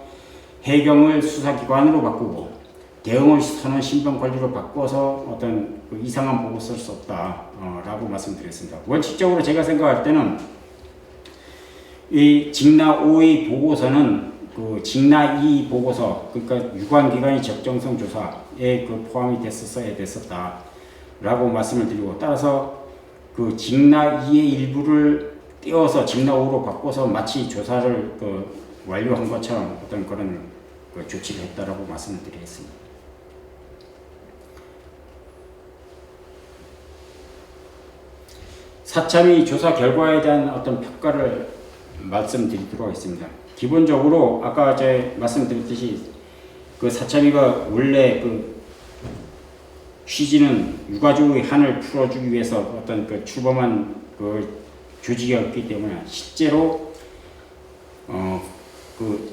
해경을 수사기관으로 바꾸고 대응을 선언신병관리로 바꿔서 어떤 그 이상한 보고서를 썼다라고 말씀드렸습니다. 원칙적으로 제가 생각할 때는 이 직나 5의 보고서는 그 직나 2 보고서, 그러니까 유관기관의 적정성 조사에 그 포함이 됐었어야 됐었다라고 말씀을 드리고, 따라서 그 직나 2의 일부를 떼어서 직나 5로 바꿔서 마치 조사를 그 완료한 것처럼 어떤 그런 그 조치를 했다라고 말씀을 드리겠습니다. 사참위 조사 결과에 대한 어떤 평가를 말씀드리도록 하겠습니다. 기본적으로 아까 제가 말씀드렸듯이 그 사참위가 원래 그 취지는 유가족의 한을 풀어주기 위해서 어떤 그 출범한 그 조직이었기 때문에 실제로 그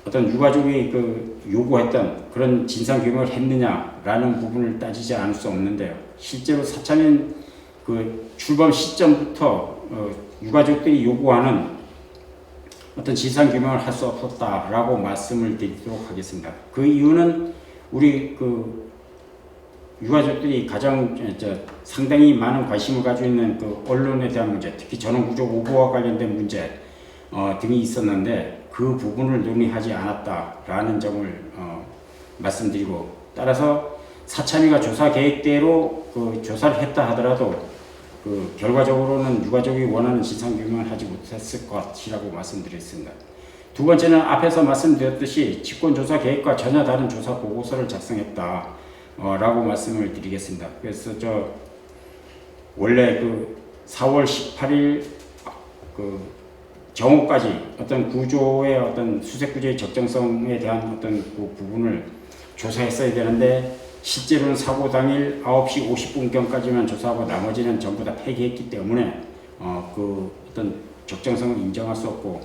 어떤 유가족이 그 요구했던 그런 진상규명을 했느냐라는 부분을 따지지 않을 수 없는데요. 실제로 사참위는 그 출범 시점부터 유가족들이 요구하는 어떤 진상규명을 할 수 없었다라고 말씀을 드리도록 하겠습니다. 그 이유는 우리 그 유가족들이 가장 상당히 많은 관심을 가지고 있는 그 언론에 대한 문제, 특히 전원구조 오보와 관련된 문제 등이 있었는데 그 부분을 논의하지 않았다라는 점을 말씀드리고, 따라서 사참위가 조사 계획대로 그 조사를 했다 하더라도 그 결과적으로는 유가족이 원하는 진상규명을 하지 못했을 것이라고 말씀드렸습니다. 두 번째는 앞에서 말씀드렸듯이 직권조사 계획과 전혀 다른 조사 보고서를 작성했다 라고 말씀을 드리겠습니다. 그래서 원래 그 4월 18일 그 정오까지 어떤 구조의 어떤 수색구조의 적정성에 대한 어떤 그 부분을 조사했어야 되는데 실제로는 사고 당일 9시 50분경까지만 조사하고 나머지는 전부 다 폐기했기 때문에 그 어떤 적정성을 인정할 수 없고,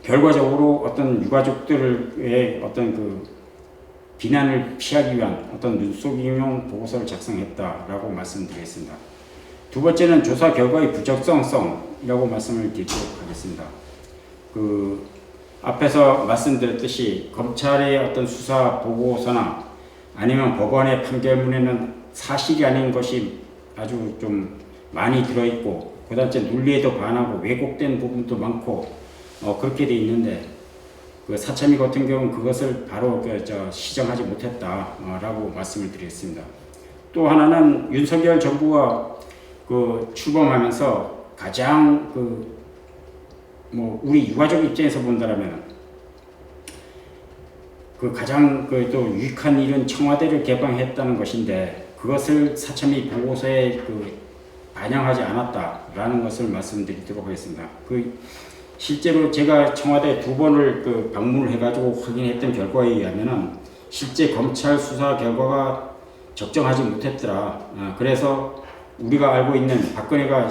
결과적으로 어떤 유가족들의 어떤 그 비난을 피하기 위한 어떤 눈속임용 보고서를 작성했다라고 말씀드리겠습니다. 두 번째는 조사 결과의 부적성성이라고 말씀을 드리도록 하겠습니다. 그 앞에서 말씀드렸듯이 검찰의 어떤 수사 보고서나 아니면 법원의 판결문에는 사실이 아닌 것이 아주 좀 많이 들어있고, 그다음에 논리에도 반하고 왜곡된 부분도 많고 그렇게 돼 있는데 그 사참위 같은 경우는 그것을 바로 시정하지 못했다라고 말씀을 드리겠습니다. 또 하나는 윤석열 정부가 그 출범하면서 가장 우리 유가족 입장에서 본다면 그 가장 또 유익한 일은 청와대를 개방했다는 것인데 그것을 사참위 보고서에 반영하지 않았다라는 것을 말씀드리도록 하겠습니다. 실제로 제가 청와대 2번을 방문을 해가지고 확인했던 결과에 의하면은 실제 검찰 수사 결과가 적정하지 못했더라. 그래서 우리가 알고 있는 박근혜가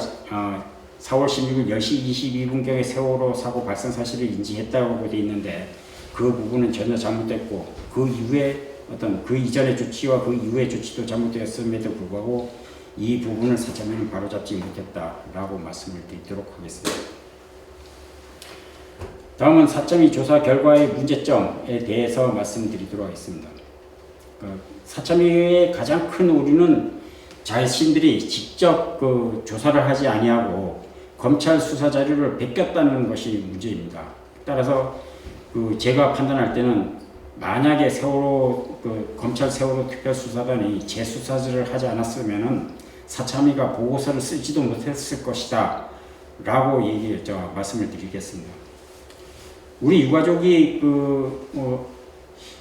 4월 16일 10시 22분경에 세월호 사고 발생 사실을 인지했다고 되어 있는데 그 부분은 전혀 잘못됐고, 그 이후에 그 이전의 조치와 그 이후의 조치도 잘못되었음에도 불구하고 이 부분을 사참위는 바로잡지 못했다라고 말씀을 드리도록 하겠습니다. 다음은 사참위 조사 결과의 문제점에 대해서 말씀드리도록 하겠습니다. 사참위의 가장 큰 오류는 자신들이 직접 조사를 하지 아니하고 검찰 수사 자료를 베꼈다는 것이 문제입니다. 따라서 제가 판단할 때는 만약에 검찰 세월호 특별수사단이 재수사를 하지 않았으면은 사참위가 보고서를 쓰지도 못했을 것이다 라고 말씀을 드리겠습니다. 우리 유가족이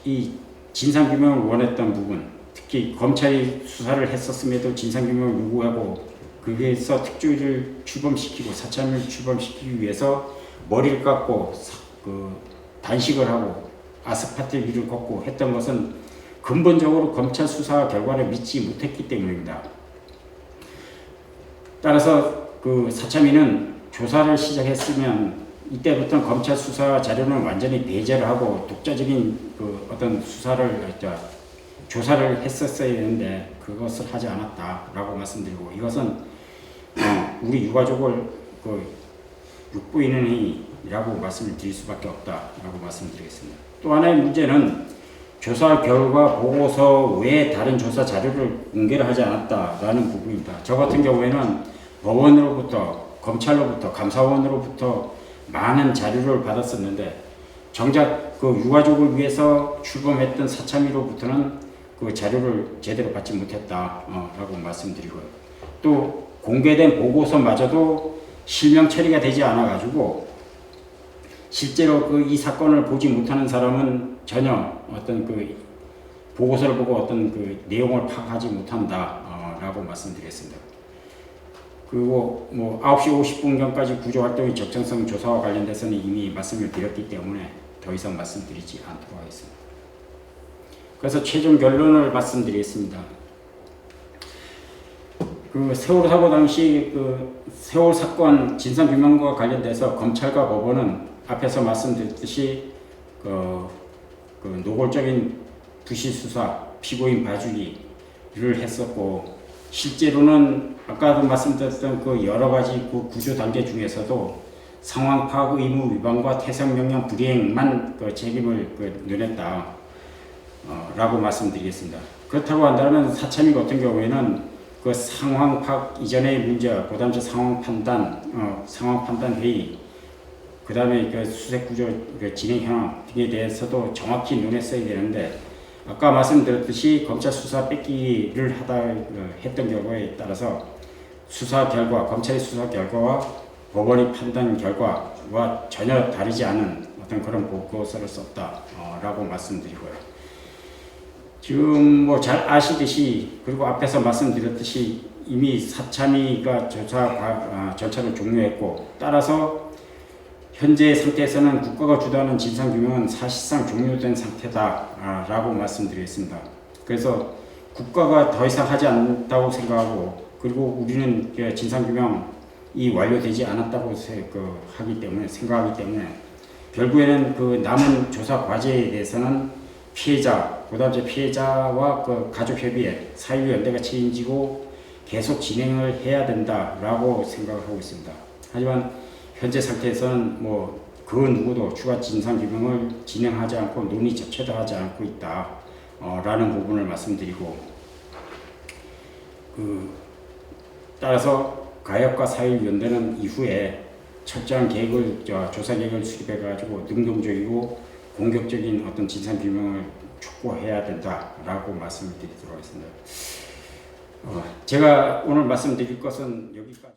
이 진상규명을 원했던 부분, 특히 검찰이 수사를 했었음에도 진상규명을 요구하고 거기에서 특조위를 출범시키고 사참위를 출범시키기 위해서 머리를 깎고 단식을 하고 아스팔트 위를 걷고 했던 것은 근본적으로 검찰 수사 결과를 믿지 못했기 때문입니다. 따라서 사참위는 조사를 시작했으면 이때부터 검찰 수사 자료는 완전히 배제를 하고 독자적인 어떤 조사를 했었어야 되는데 그것을 하지 않았다라고 말씀드리고, 이것은 우리 유가족을 육부인의 문제라고 말씀을 드릴 수밖에 없다라고 말씀드리겠습니다. 또 하나의 문제는 조사 결과 보고서 외에 다른 조사 자료를 공개를 하지 않았다라는 부분입니다. 저 같은 경우에는 법원으로부터, 검찰로부터, 감사원으로부터 많은 자료를 받았었는데 정작 그 유가족을 위해서 출범했던 사참위로부터는 그 자료를 제대로 받지 못했다라고 말씀드리고요. 또 공개된 보고서마저도 실명 처리가 되지 않아 가지고 실제로 그 이 사건을 보지 못하는 사람은 전혀 어떤 그 보고서를 보고 어떤 그 내용을 파악하지 못한다라고 말씀드리겠습니다. 그리고 뭐 9시 50분경까지 구조활동의 적정성 조사와 관련돼서는 이미 말씀을 드렸기 때문에 더 이상 말씀드리지 않도록 하겠습니다. 그래서 최종 결론을 말씀드리겠습니다. 그 세월 사고 당시 그 세월 사건 진상 규명과 관련돼서 검찰과 법원은 앞에서 말씀드렸듯이 그 노골적인 부실 수사, 피고인 봐주기를 했었고 실제로는 아까도 말씀드렸던 그 여러 가지 그 구조 단계 중에서도 상황 파악 의무 위반과 퇴석 명령 불이행만 그 책임을 논했다 라고 말씀드리겠습니다. 그렇다고 한다면 사참위 같은 경우에는 그 상황 파악 이전의 문제, 그다음에 상황 판단 회의, 그다음에 그 수색 구조 그 진행 현황 등에 대해서도 정확히 논했어야 되는데 아까 말씀드렸듯이 검찰 수사 뺏기를 했던 경우에 따라서 수사 결과, 검찰의 수사 결과와 법원의 판단 결과와 전혀 다르지 않은 어떤 그런 보고서를 썼다라고 말씀드리고요. 지금 뭐 잘 아시듯이 그리고 앞에서 말씀드렸듯이 이미 사참위가 조사 절차를 종료했고 따라서 현재 상태에서는 국가가 주도하는 진상규명은 사실상 종료된 상태다라고 말씀드리겠습니다. 그래서 국가가 더 이상 하지 않는다고 생각하고 그리고 우리는 진상규명이 완료되지 않았다고 생각하기 때문에 결국에는 그 남은 조사 과제에 대해서는 피해자, 그다음에 피해자와 그 가족협의회, 사유연대가 책임지고 계속 진행을 해야 된다라고 생각하고 있습니다. 하지만 현재 상태에서는 뭐 그 누구도 추가 진상 규명을 진행하지 않고 논의 자체도 하지 않고 있다라는 부분을 말씀드리고 따라서 가협과 사유연대는 이후에 철저한 계획을 조사 계획을 수립해 가지고 능동적이고 공격적인 어떤 진상 규명을 촉구해야 된다라고 말씀을 드리도록 하겠습니다. 제가 오늘 말씀드릴 것은 여기까지.